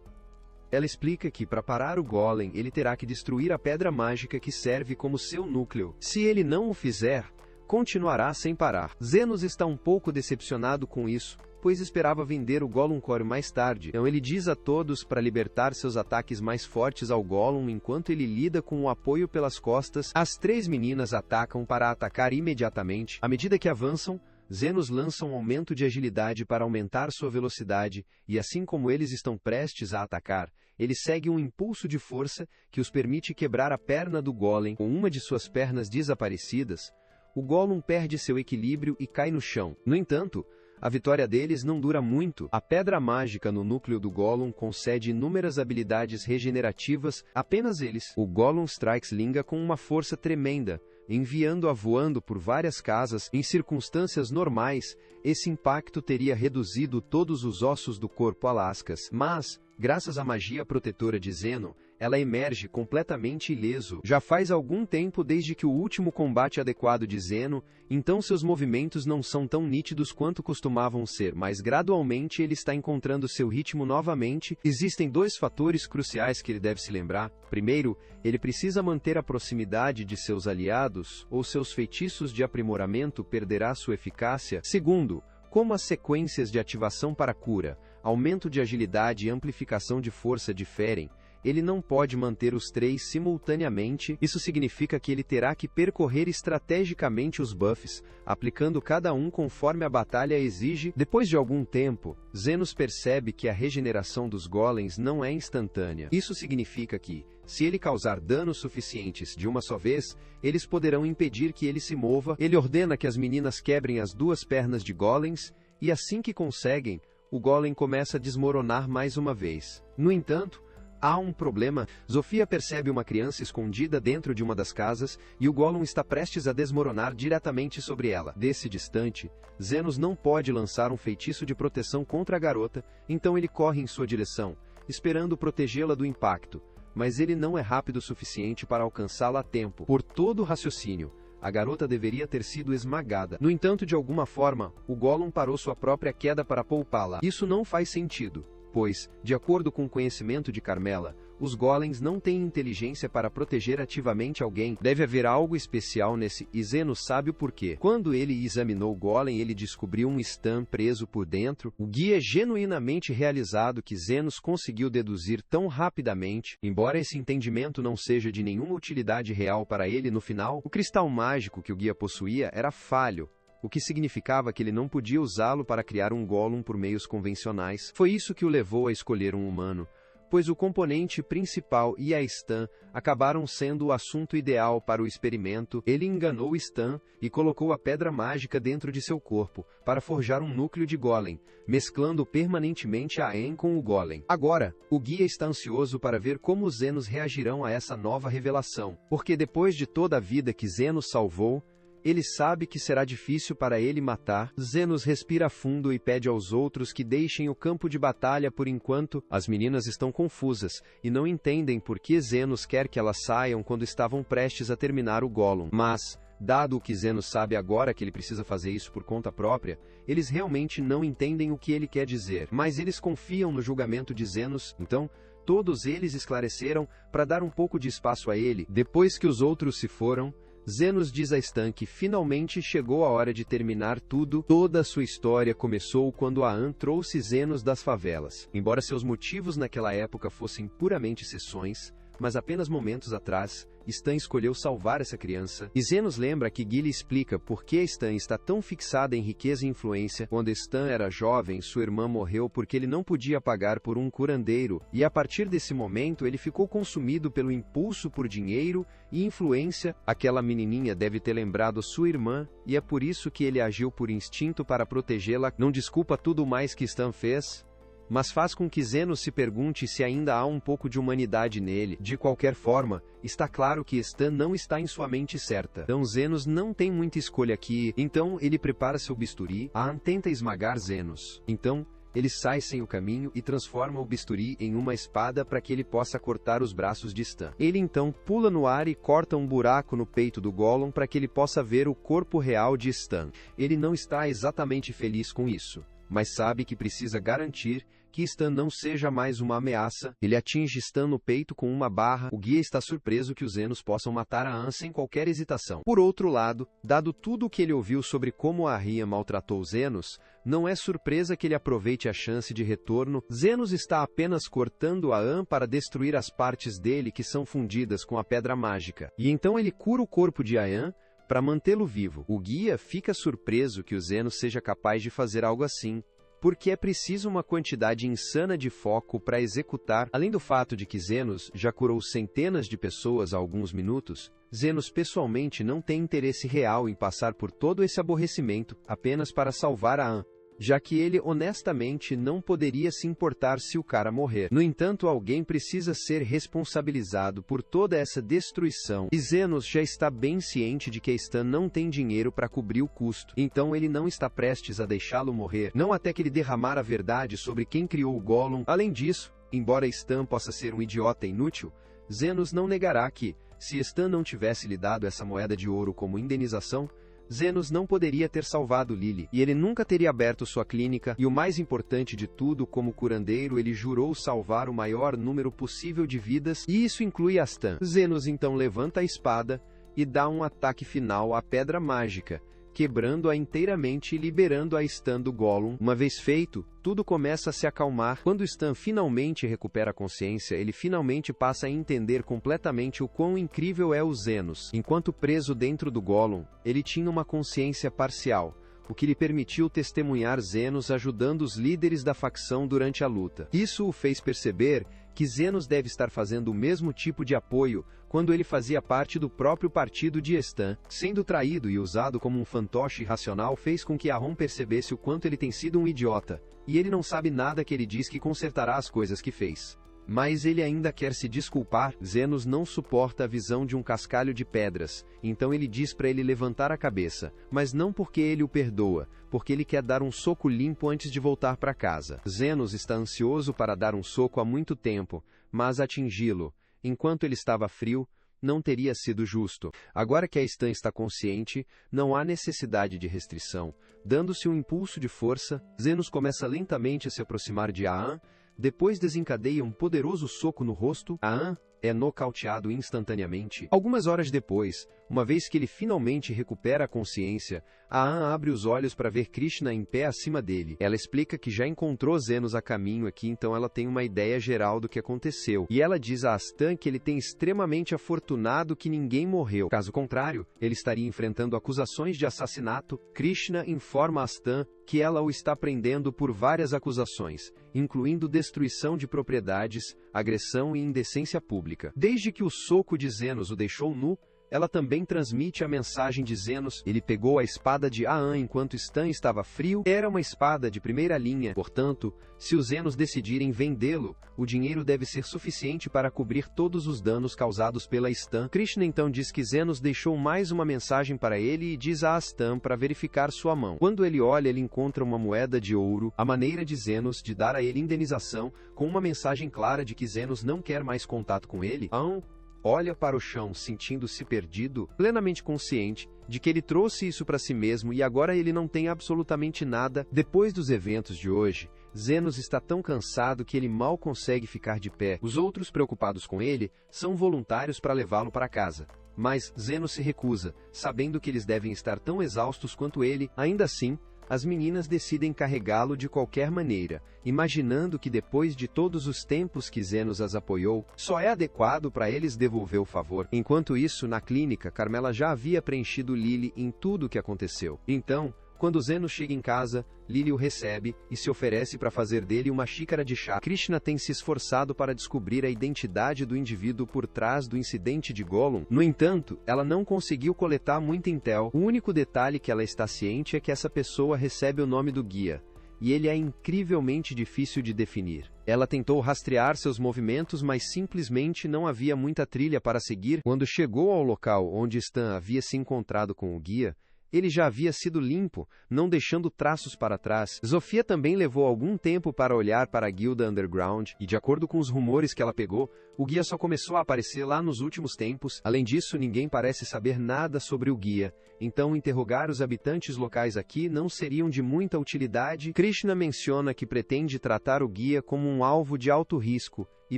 Speaker 1: Ela explica que, para parar o Golem, ele terá que destruir a pedra mágica que serve como seu núcleo. Se ele não o fizer, continuará sem parar. Zenos está um pouco decepcionado com isso, pois esperava vender o Gollum Core mais tarde. Então ele diz a todos para libertar seus ataques mais fortes ao Gollum enquanto ele lida com o apoio pelas costas. As três meninas atacam para atacar imediatamente. À medida que avançam, Zenos lança um aumento de agilidade para aumentar sua velocidade, e assim como eles estão prestes a atacar, ele segue um impulso de força que os permite quebrar a perna do Golem. Com uma de suas pernas desaparecidas, o Gollum perde seu equilíbrio e cai no chão. No entanto, a vitória deles não dura muito. A pedra mágica no núcleo do Gollum concede inúmeras habilidades regenerativas apenas eles. O Gollum strikes Linga com uma força tremenda, enviando-a voando por várias casas. Em circunstâncias normais, esse impacto teria reduzido todos os ossos do corpo a lascas, mas, graças à magia protetora de Zeno, ela emerge completamente ileso. Já faz algum tempo desde que o último combate adequado de Zeno, então seus movimentos não são tão nítidos quanto costumavam ser, mas gradualmente ele está encontrando seu ritmo novamente. Existem dois fatores cruciais que ele deve se lembrar. Primeiro, ele precisa manter a proximidade de seus aliados, ou seus feitiços de aprimoramento perderá sua eficácia. Segundo, como as sequências de ativação para cura, aumento de agilidade e amplificação de força diferem, ele não pode manter os três simultaneamente. Isso significa que ele terá que percorrer estrategicamente os buffs, aplicando cada um conforme a batalha exige. Depois de algum tempo, Zenos percebe que a regeneração dos golems não é instantânea. Isso significa que, se ele causar danos suficientes de uma só vez, eles poderão impedir que ele se mova. Ele ordena que as meninas quebrem as duas pernas de golems, e assim que conseguem, o golem começa a desmoronar mais uma vez. No entanto, há um problema. Zofia percebe uma criança escondida dentro de uma das casas, e o Gollum está prestes a desmoronar diretamente sobre ela. Desse distante, Zenos não pode lançar um feitiço de proteção contra a garota, então ele corre em sua direção, esperando protegê-la do impacto. Mas ele não é rápido o suficiente para alcançá-la a tempo. Por todo o raciocínio, a garota deveria ter sido esmagada. No entanto, de alguma forma, o Gollum parou sua própria queda para poupá-la. Isso não faz sentido, pois, de acordo com o conhecimento de Carmela, os golems não têm inteligência para proteger ativamente alguém. Deve haver algo especial nesse, e Zenos sabe o porquê. Quando ele examinou o golem, ele descobriu um Stan preso por dentro. O guia é genuinamente realizado que Zenos conseguiu deduzir tão rapidamente. Embora esse entendimento não seja de nenhuma utilidade real para ele no final, o cristal mágico que o guia possuía era falho, o que significava que ele não podia usá-lo para criar um Gollum por meios convencionais. Foi isso que o levou a escolher um humano, pois o componente principal e a Stan acabaram sendo o assunto ideal para o experimento. Ele enganou Stan e colocou a pedra mágica dentro de seu corpo, para forjar um núcleo de Golem, mesclando permanentemente a Aen com o Golem. Agora, o guia está ansioso para ver como os Zenos reagirão a essa nova revelação, porque depois de toda a vida que Zenos salvou, ele sabe que será difícil para ele matar. Zenos respira fundo e pede aos outros que deixem o campo de batalha por enquanto. As meninas estão confusas e não entendem por que Zenos quer que elas saiam quando estavam prestes a terminar o Gollum. Mas, dado o que Zenos sabe agora que ele precisa fazer isso por conta própria, eles realmente não entendem o que ele quer dizer. Mas eles confiam no julgamento de Zenos, então todos eles esclareceram para dar um pouco de espaço a ele. Depois que os outros se foram, Zenos diz a Stan que finalmente chegou a hora de terminar tudo. Toda a sua história começou quando Aen trouxe Zenos das favelas. Embora seus motivos naquela época fossem puramente exceções, mas apenas momentos atrás, Stan escolheu salvar essa criança. E Zenos lembra que Gilly explica por que Stan está tão fixada em riqueza e influência. Quando Stan era jovem, sua irmã morreu porque ele não podia pagar por um curandeiro, e a partir desse momento ele ficou consumido pelo impulso por dinheiro e influência. Aquela menininha deve ter lembrado sua irmã, e é por isso que ele agiu por instinto para protegê-la. Não desculpa tudo mais que Stan fez, mas faz com que Zenos se pergunte se ainda há um pouco de humanidade nele. De qualquer forma, está claro que Stan não está em sua mente certa. Então Zenos não tem muita escolha aqui. Então ele prepara seu bisturi. Aen tenta esmagar Zenos. Então ele sai sem o caminho e transforma o bisturi em uma espada para que ele possa cortar os braços de Stan. Ele então pula no ar e corta um buraco no peito do Gollum para que ele possa ver o corpo real de Stan. Ele não está exatamente feliz com isso, mas sabe que precisa garantir que Stan não seja mais uma ameaça. Ele atinge Stan no peito com uma barra. O guia está surpreso que os Zenos possam matar Aen sem qualquer hesitação. Por outro lado, dado tudo o que ele ouviu sobre como a Arya maltratou Zenos, não é surpresa que ele aproveite a chance de retorno. Zenos está apenas cortando Aen para destruir as partes dele que são fundidas com a pedra mágica. E então ele cura o corpo de Aen para mantê-lo vivo. O guia fica surpreso que o Zenos seja capaz de fazer algo assim, porque é preciso uma quantidade insana de foco para executar. Além do fato de que Zenos já curou centenas de pessoas há alguns minutos, Zenos pessoalmente não tem interesse real em passar por todo esse aborrecimento apenas para salvar Aen, já que ele honestamente não poderia se importar se o cara morrer. No entanto, alguém precisa ser responsabilizado por toda essa destruição, e Zenos já está bem ciente de que Stan não tem dinheiro para cobrir o custo, então ele não está prestes a deixá-lo morrer, não até que ele derramar a verdade sobre quem criou o Gollum. Além disso, embora Stan possa ser um idiota inútil, Zenos não negará que, se Stan não tivesse lhe dado essa moeda de ouro como indenização, Zenos não poderia ter salvado Lily, e ele nunca teria aberto sua clínica, e o mais importante de tudo, como curandeiro ele jurou salvar o maior número possível de vidas, e isso inclui a Stan. Zenos então levanta a espada e dá um ataque final à pedra mágica, quebrando-a inteiramente e liberando a Stan do Gollum. Uma vez feito, tudo começa a se acalmar. Quando Stan finalmente recupera a consciência, ele finalmente passa a entender completamente o quão incrível é o Zenos. Enquanto preso dentro do Gollum, ele tinha uma consciência parcial, o que lhe permitiu testemunhar Zenos ajudando os líderes da facção durante a luta. Isso o fez perceber que Zenos deve estar fazendo o mesmo tipo de apoio quando ele fazia parte do próprio partido de Stan. Sendo traído e usado como um fantoche irracional fez com que Ahron percebesse o quanto ele tem sido um idiota, e ele não sabe nada que ele diz que consertará as coisas que fez. Mas ele ainda quer se desculpar. Zenos não suporta a visão de um cascalho de pedras, então ele diz para ele levantar a cabeça, mas não porque ele o perdoa, porque ele quer dar um soco limpo antes de voltar para casa. Zenos está ansioso para dar um soco há muito tempo, mas atingi-lo, enquanto ele estava frio, não teria sido justo. Agora que a Stan está consciente, não há necessidade de restrição. Dando-se um impulso de força, Zenos começa lentamente a se aproximar de Ahn. Depois desencadeia um poderoso soco no rosto. Ahn é nocauteado instantaneamente. Algumas horas depois, uma vez que ele finalmente recupera a consciência, Ahn abre os olhos para ver Krishna em pé acima dele. Ela explica que já encontrou Zenos a caminho aqui, então ela tem uma ideia geral do que aconteceu. E ela diz a Stan que ele tem extremamente afortunado que ninguém morreu. Caso contrário, ele estaria enfrentando acusações de assassinato. Krishna informa a Stan que ela o está prendendo por várias acusações, incluindo destruição de propriedades, agressão e indecência pública. Desde que o soco de Zenos o deixou nu, ela também transmite a mensagem de Zenos. Ele pegou a espada de Ahn enquanto Stan estava frio. Era uma espada de primeira linha. Portanto, se os Zenos decidirem vendê-lo, o dinheiro deve ser suficiente para cobrir todos os danos causados pela Stan. Krishna então diz que Zenos deixou mais uma mensagem para ele e diz a Stan para verificar sua mão. Quando ele olha, ele encontra uma moeda de ouro, a maneira de Zenos de dar a ele indenização, com uma mensagem clara de que Zenos não quer mais contato com ele. Ahn olha para o chão sentindo-se perdido, plenamente consciente de que ele trouxe isso para si mesmo e agora ele não tem absolutamente nada. Depois dos eventos de hoje, Zenos está tão cansado que ele mal consegue ficar de pé. Os outros preocupados com ele são voluntários para levá-lo para casa. Mas Zenos se recusa, sabendo que eles devem estar tão exaustos quanto ele. Ainda assim, as meninas decidem carregá-lo de qualquer maneira, imaginando que depois de todos os tempos que Zenos as apoiou, só é adequado para eles devolver o favor. Enquanto isso, na clínica, Carmela já havia preenchido Lily em tudo o que aconteceu. Então, quando Zenos chega em casa, Lily o recebe e se oferece para fazer dele uma xícara de chá. Krishna tem se esforçado para descobrir a identidade do indivíduo por trás do incidente de Gollum. No entanto, ela não conseguiu coletar muita intel. O único detalhe que ela está ciente é que essa pessoa recebe o nome do guia, e ele é incrivelmente difícil de definir. Ela tentou rastrear seus movimentos, mas simplesmente não havia muita trilha para seguir. Quando chegou ao local onde Stan havia se encontrado com o guia, ele já havia sido limpo, não deixando traços para trás. Zofia também levou algum tempo para olhar para a guilda Underground, e de acordo com os rumores que ela pegou, o guia só começou a aparecer lá nos últimos tempos. Além disso, ninguém parece saber nada sobre o guia, então interrogar os habitantes locais aqui não seriam de muita utilidade. Krishna menciona que pretende tratar o guia como um alvo de alto risco e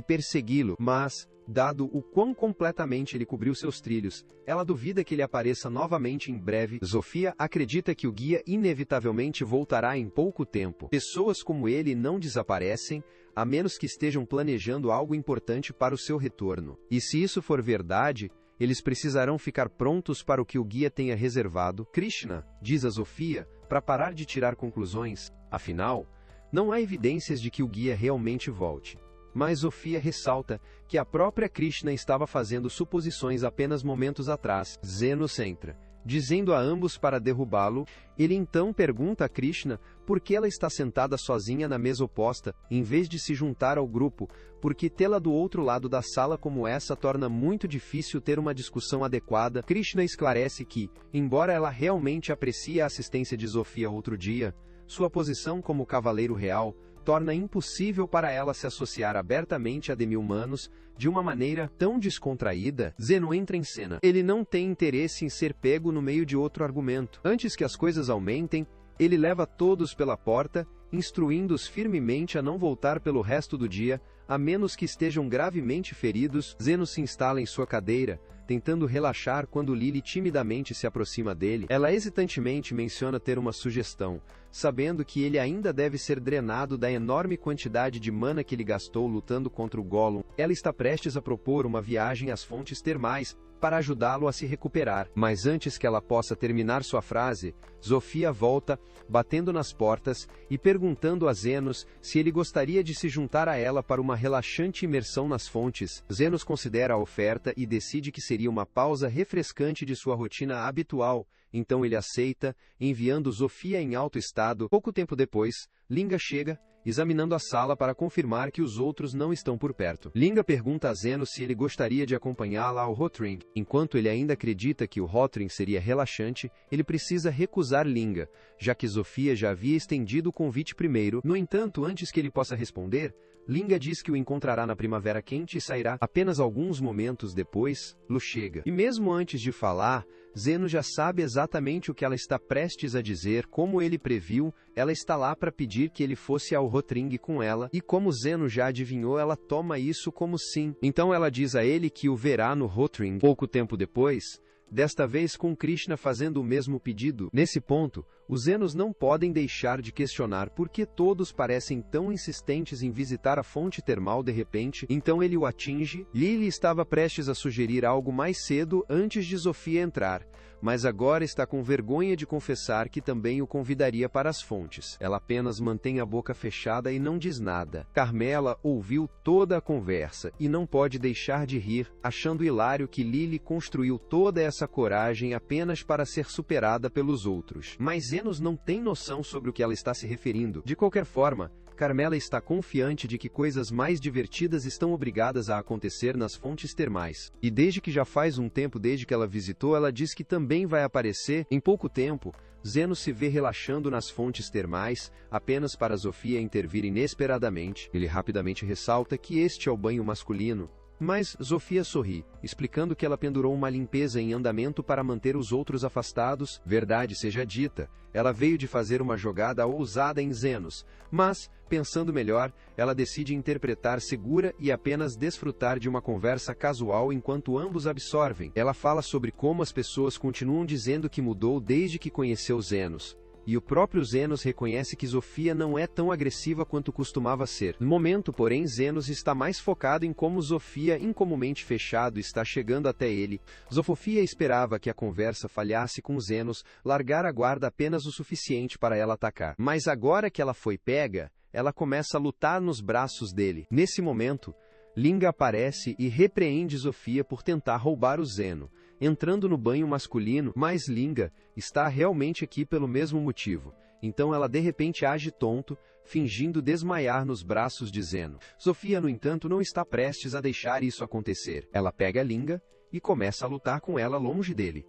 Speaker 1: persegui-lo, mas, dado o quão completamente ele cobriu seus trilhos, ela duvida que ele apareça novamente em breve. Zofia acredita que o guia inevitavelmente voltará em pouco tempo. Pessoas como ele não desaparecem, a menos que estejam planejando algo importante para o seu retorno. E se isso for verdade, eles precisarão ficar prontos para o que o guia tenha reservado. Krishna diz a Zofia para parar de tirar conclusões. Afinal, não há evidências de que o guia realmente volte. Mas Zofia ressalta que a própria Krishna estava fazendo suposições apenas momentos atrás. Zenos entra, dizendo a ambos para derrubá-lo. Ele então pergunta a Krishna por que ela está sentada sozinha na mesa oposta, em vez de se juntar ao grupo, porque tê-la do outro lado da sala como essa torna muito difícil ter uma discussão adequada. Krishna esclarece que, embora ela realmente aprecie a assistência de Zofia outro dia, sua posição como cavaleiro real torna impossível para ela se associar abertamente a demi-humanos de uma maneira tão descontraída. Zeno entra em cena. Ele não tem interesse em ser pego no meio de outro argumento. Antes que as coisas aumentem, ele leva todos pela porta, instruindo-os firmemente a não voltar pelo resto do dia, a menos que estejam gravemente feridos. Zeno se instala em sua cadeira, tentando relaxar quando Lily timidamente se aproxima dele. Ela hesitantemente menciona ter uma sugestão, sabendo que ele ainda deve ser drenado da enorme quantidade de mana que ele gastou lutando contra o Gollum. Ela está prestes a propor uma viagem às fontes termais, para ajudá-lo a se recuperar. Mas antes que ela possa terminar sua frase, Zofia volta, batendo nas portas, e perguntando a Zenos se ele gostaria de se juntar a ela para uma relaxante imersão nas fontes. Zenos considera a oferta e decide que seria uma pausa refrescante de sua rotina habitual, então ele aceita, enviando Zofia em alto estado. Pouco tempo depois, Linga chega, examinando a sala para confirmar que os outros não estão por perto. Linga pergunta a Zenos se ele gostaria de acompanhá-la ao Hotring. Enquanto ele ainda acredita que o Hotring seria relaxante, ele precisa recusar Linga, já que Zofia já havia estendido o convite primeiro. No entanto, antes que ele possa responder, Linga diz que o encontrará na Primavera Quente e sairá. Apenas alguns momentos depois, Lu chega. E mesmo antes de falar, Zeno já sabe exatamente o que ela está prestes a dizer. Como ele previu, ela está lá para pedir que ele fosse ao Hotring com ela, e como Zeno já adivinhou, ela toma isso como sim. Então ela diz a ele que o verá no Hotring. Pouco tempo depois, desta vez com Krishna fazendo o mesmo pedido. Nesse ponto, os Zenos não podem deixar de questionar por que todos parecem tão insistentes em visitar a fonte termal de repente. Então ele o atinge. Lily estava prestes a sugerir algo mais cedo antes de Zofia entrar, mas agora está com vergonha de confessar que também o convidaria para as fontes. Ela apenas mantém a boca fechada e não diz nada. Carmela ouviu toda a conversa e não pode deixar de rir, achando hilário que Lily construiu toda essa coragem apenas para ser superada pelos outros. Mas Zenos não tem noção sobre o que ela está se referindo. De qualquer forma, Carmela está confiante de que coisas mais divertidas estão obrigadas a acontecer nas fontes termais. E desde que já faz um tempo desde que ela visitou, ela diz que também vai aparecer. Em pouco tempo, Zeno se vê relaxando nas fontes termais, apenas para Zofia intervir inesperadamente. Ele rapidamente ressalta que este é o banho masculino. Mas Zofia sorri, explicando que ela pendurou uma limpeza em andamento para manter os outros afastados. Verdade seja dita, ela veio de fazer uma jogada ousada em Zenos, mas, pensando melhor, ela decide interpretar segura e apenas desfrutar de uma conversa casual enquanto ambos absorvem. Ela fala sobre como as pessoas continuam dizendo que mudou desde que conheceu Zenos. E o próprio Zenos reconhece que Zofia não é tão agressiva quanto costumava ser. No momento, porém, Zenos está mais focado em como Zofia, incomumente fechado, está chegando até ele. Zofia esperava que a conversa falhasse com Zenos largar a guarda apenas o suficiente para ela atacar. Mas agora que ela foi pega, ela começa a lutar nos braços dele. Nesse momento, Linga aparece e repreende Zofia por tentar roubar o Zeno, entrando no banho masculino, mas Linga está realmente aqui pelo mesmo motivo. Então ela de repente age tonto, fingindo desmaiar nos braços de Zeno. Zofia, no entanto, não está prestes a deixar isso acontecer. Ela pega Linga e começa a lutar com ela longe dele.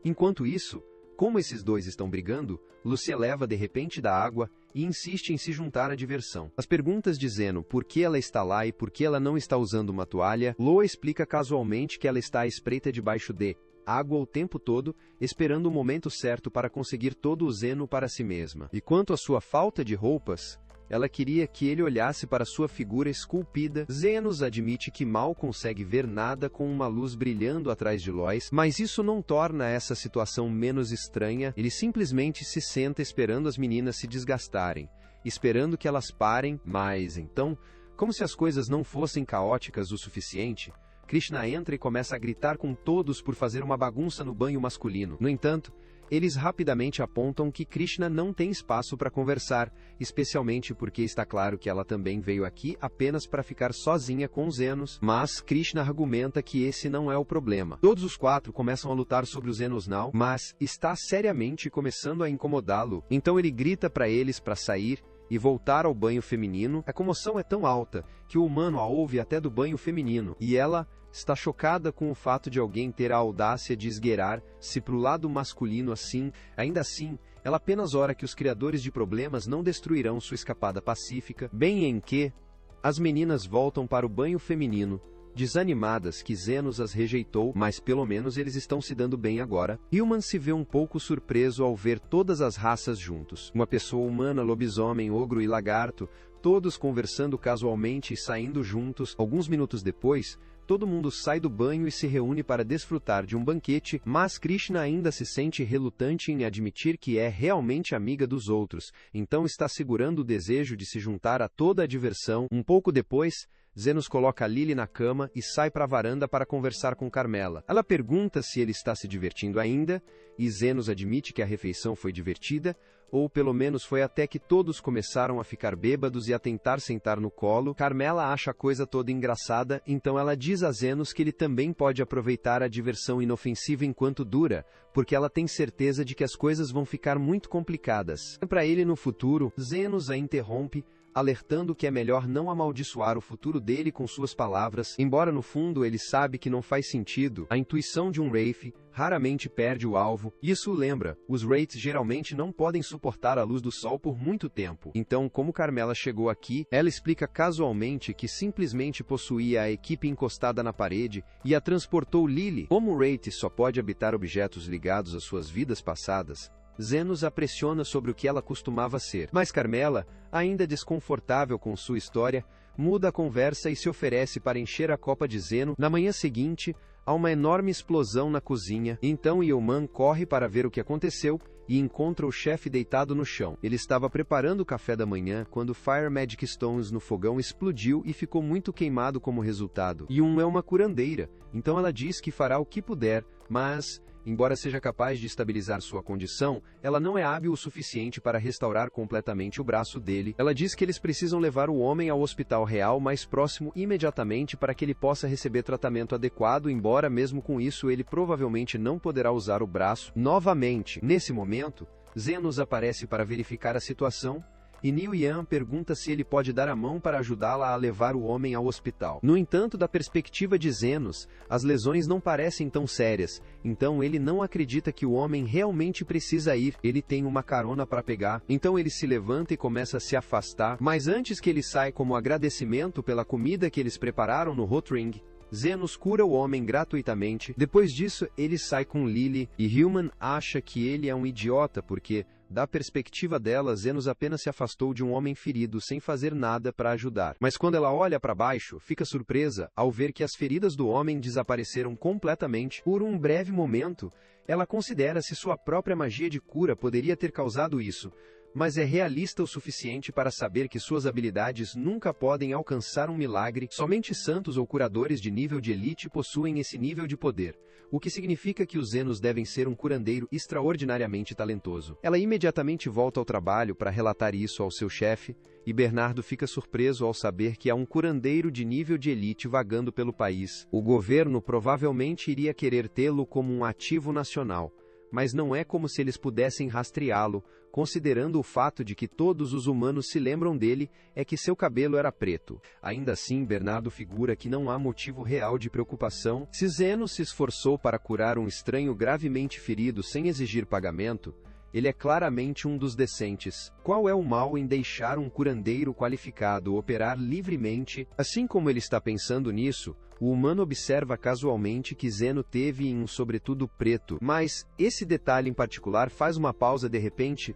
Speaker 1: Enquanto isso, como esses dois estão brigando, Lu se eleva de repente da água e insiste em se juntar à diversão. As perguntas de Zeno por que ela está lá e por que ela não está usando uma toalha, Loa explica casualmente que ela está à espreita debaixo de água o tempo todo, esperando o momento certo para conseguir todo o Zeno para si mesma. E quanto à sua falta de roupas, ela queria que ele olhasse para sua figura esculpida. Zenos admite que mal consegue ver nada com uma luz brilhando atrás de Lois, mas isso não torna essa situação menos estranha. Ele simplesmente se senta esperando as meninas se desgastarem, esperando que elas parem, mas então, como se as coisas não fossem caóticas o suficiente, Krishna entra e começa a gritar com todos por fazer uma bagunça no banho masculino. No entanto, eles rapidamente apontam que Krishna não tem espaço para conversar, especialmente porque está claro que ela também veio aqui apenas para ficar sozinha com os Zenos, mas Krishna argumenta que esse não é o problema. Todos os quatro começam a lutar sobre os Zenos Now, mas está seriamente começando a incomodá-lo. Então ele grita para eles para sair e voltar ao banho feminino. A comoção é tão alta que o humano a ouve até do banho feminino, e ela está chocada com o fato de alguém ter a audácia de esgueirar-se para o lado masculino assim. Ainda assim, ela apenas ora que os criadores de problemas não destruirão sua escapada pacífica, bem em que as meninas voltam para o banho feminino, desanimadas que Zenos as rejeitou, mas pelo menos eles estão se dando bem agora. Human se vê um pouco surpreso ao ver todas as raças juntos. Uma pessoa humana, lobisomem, ogro e lagarto, todos conversando casualmente e saindo juntos. Alguns minutos depois, todo mundo sai do banho e se reúne para desfrutar de um banquete, mas Krishna ainda se sente relutante em admitir que é realmente amiga dos outros, então está segurando o desejo de se juntar a toda a diversão. Um pouco depois, Zenos coloca Lily na cama e sai para a varanda para conversar com Carmela. Ela pergunta se ele está se divertindo ainda, e Zenos admite que a refeição foi divertida, ou pelo menos foi até que todos começaram a ficar bêbados e a tentar sentar no colo. Carmela acha a coisa toda engraçada, então ela diz a Zenos que ele também pode aproveitar a diversão inofensiva enquanto dura, porque ela tem certeza de que as coisas vão ficar muito complicadas. Para ele no futuro, Zenos a interrompe, alertando que é melhor não amaldiçoar o futuro dele com suas palavras, embora no fundo ele sabe que não faz sentido. A intuição de um Wraith raramente perde o alvo. Isso lembra, os Wraiths geralmente não podem suportar a luz do sol por muito tempo. Então, como Carmela chegou aqui, ela explica casualmente que simplesmente possuía a equipe encostada na parede e a transportou Lily. Como o Wraith só pode habitar objetos ligados às suas vidas passadas, Zenos a pressiona sobre o que ela costumava ser. Mas Carmela, ainda desconfortável com sua história, muda a conversa e se oferece para encher a copa de Zeno. Na manhã seguinte, há uma enorme explosão na cozinha. Então Yeoman corre para ver o que aconteceu e encontra o chefe deitado no chão. Ele estava preparando o café da manhã quando Fire Magic Stones no fogão explodiu e ficou muito queimado como resultado. Yun é uma curandeira, então ela diz que fará o que puder, mas, embora seja capaz de estabilizar sua condição, ela não é hábil o suficiente para restaurar completamente o braço dele. Ela diz que eles precisam levar o homem ao hospital real mais próximo imediatamente para que ele possa receber tratamento adequado, embora mesmo com isso ele provavelmente não poderá usar o braço novamente. Nesse momento, Zenos aparece para verificar a situação, e Neil Yan pergunta se ele pode dar a mão para ajudá-la a levar o homem ao hospital. No entanto, da perspectiva de Zenos, as lesões não parecem tão sérias, então ele não acredita que o homem realmente precisa ir. Ele tem uma carona para pegar, então ele se levanta e começa a se afastar, mas antes que ele saia como agradecimento pela comida que eles prepararam no Hot Ring, Zenos cura o homem gratuitamente. Depois disso, ele sai com Lily, e Human acha que ele é um idiota porque, da perspectiva dela, Zenos apenas se afastou de um homem ferido sem fazer nada para ajudar. Mas quando ela olha para baixo, fica surpresa ao ver que as feridas do homem desapareceram completamente. Por um breve momento, ela considera se sua própria magia de cura poderia ter causado isso, mas é realista o suficiente para saber que suas habilidades nunca podem alcançar um milagre. Somente santos ou curadores de nível de elite possuem esse nível de poder, o que significa que os Zenos devem ser um curandeiro extraordinariamente talentoso. Ela imediatamente volta ao trabalho para relatar isso ao seu chefe, e Bernardo fica surpreso ao saber que há um curandeiro de nível de elite vagando pelo país. O governo provavelmente iria querer tê-lo como um ativo nacional, mas não é como se eles pudessem rastreá-lo, considerando o fato de que todos os humanos se lembram dele, é que seu cabelo era preto. Ainda assim, Bernardo figura que não há motivo real de preocupação. Se Zeno se esforçou para curar um estranho gravemente ferido sem exigir pagamento, ele é claramente um dos decentes. Qual é o mal em deixar um curandeiro qualificado operar livremente? Assim como ele está pensando nisso, o humano observa casualmente que Zeno teve em um sobretudo preto, mas esse detalhe em particular faz uma pausa de repente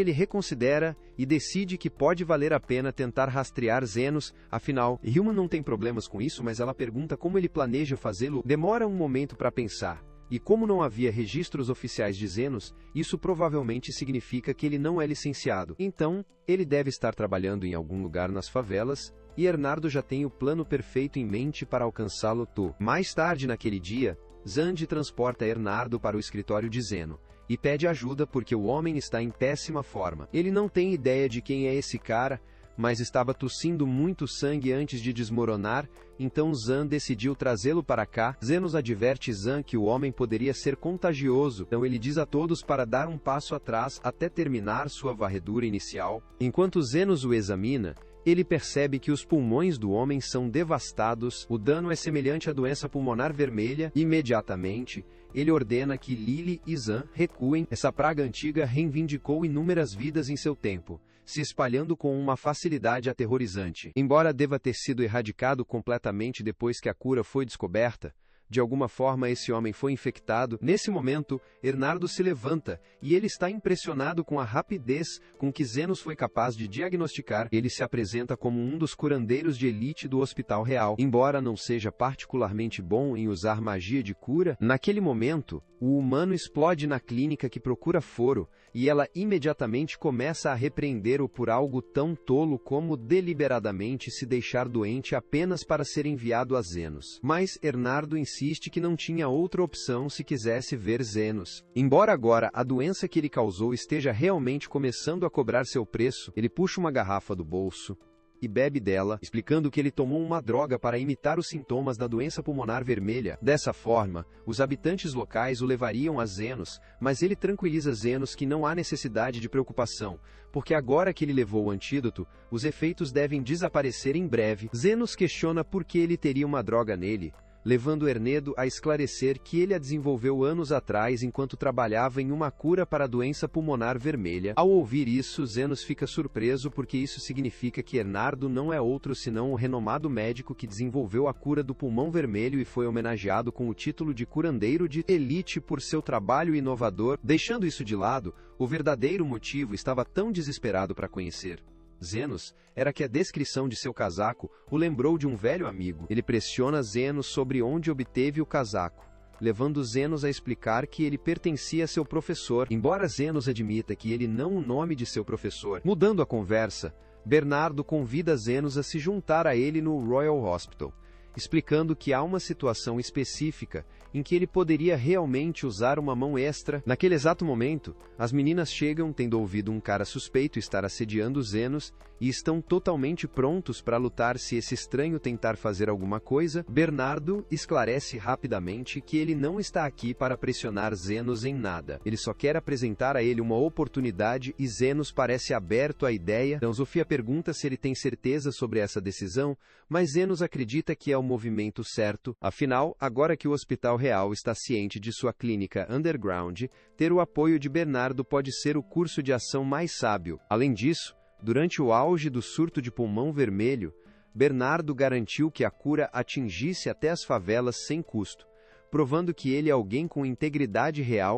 Speaker 1: ele reconsidera e decide que pode valer a pena tentar rastrear Zenos. Afinal, Human não tem problemas com isso, mas ela pergunta como ele planeja fazê-lo. Demora um momento para pensar. E como não havia registros oficiais de Zenos, isso provavelmente significa que ele não é licenciado. Então, ele deve estar trabalhando em algum lugar nas favelas, e Hernardo já tem o plano perfeito em mente para alcançá-lo. Mais tarde naquele dia, Zandi transporta Hernardo para o escritório de Zeno, e pede ajuda porque o homem está em péssima forma. Ele não tem ideia de quem é esse cara, mas estava tossindo muito sangue antes de desmoronar, então Zan decidiu trazê-lo para cá. Zenos adverte Zan que o homem poderia ser contagioso, então ele diz a todos para dar um passo atrás até terminar sua varredura inicial. Enquanto Zenos o examina, ele percebe que os pulmões do homem são devastados, o dano é semelhante à doença pulmonar vermelha. Imediatamente, ele ordena que Lily e Zan recuem. Essa praga antiga reivindicou inúmeras vidas em seu tempo, se espalhando com uma facilidade aterrorizante. Embora deva ter sido erradicado completamente depois que a cura foi descoberta, De alguma forma esse homem foi infectado. Nesse momento, Bernardo se levanta, e ele está impressionado com a rapidez com que Zenos foi capaz de diagnosticar. Ele se apresenta como um dos curandeiros de elite do Hospital Real. Embora não seja particularmente bom em usar magia de cura, naquele momento, o humano explode na clínica que procura foro, e ela imediatamente começa a repreender-o por algo tão tolo como deliberadamente se deixar doente apenas para ser enviado a Zenos. Mas Bernardo insiste que não tinha outra opção se quisesse ver Zenos. Embora agora a doença que ele causou esteja realmente começando a cobrar seu preço, ele puxa uma garrafa do bolso e bebe dela, explicando que ele tomou uma droga para imitar os sintomas da doença pulmonar vermelha. Dessa forma, os habitantes locais o levariam a Zenos, mas ele tranquiliza Zenos que não há necessidade de preocupação, porque agora que ele levou o antídoto, os efeitos devem desaparecer em breve. Zenos questiona por que ele teria uma droga nele, levando Ernedo a esclarecer que ele a desenvolveu anos atrás enquanto trabalhava em uma cura para a doença pulmonar vermelha. Ao ouvir isso, Zenos fica surpreso porque isso significa que Bernardo não é outro senão o renomado médico que desenvolveu a cura do pulmão vermelho e foi homenageado com o título de curandeiro de elite por seu trabalho inovador. Deixando isso de lado, o verdadeiro motivo estava tão desesperado para conhecer Zenos era que a descrição de seu casaco o lembrou de um velho amigo. Ele pressiona Zenos sobre onde obteve o casaco, levando Zenos a explicar que ele pertencia a seu professor, embora Zenos admita que ele não o nome de seu professor. Mudando a conversa, Bernardo convida Zenos a se juntar a ele no Royal Hospital, explicando que há uma situação específica em que ele poderia realmente usar uma mão extra. Naquele exato momento, as meninas chegam tendo ouvido um cara suspeito estar assediando Zenos e estão totalmente prontos para lutar se esse estranho tentar fazer alguma coisa. Bernardo esclarece rapidamente que ele não está aqui para pressionar Zenos em nada. Ele só quer apresentar a ele uma oportunidade e Zenos parece aberto à ideia. Então Sofia pergunta se ele tem certeza sobre essa decisão, mas Zenos acredita que é o movimento certo. Afinal, agora que o Hospital Real está ciente de sua clínica underground, ter o apoio de Bernardo pode ser o curso de ação mais sábio. Além disso, durante o auge do surto de pulmão vermelho, Bernardo garantiu que a cura atingisse até as favelas sem custo, provando que ele é alguém com integridade real.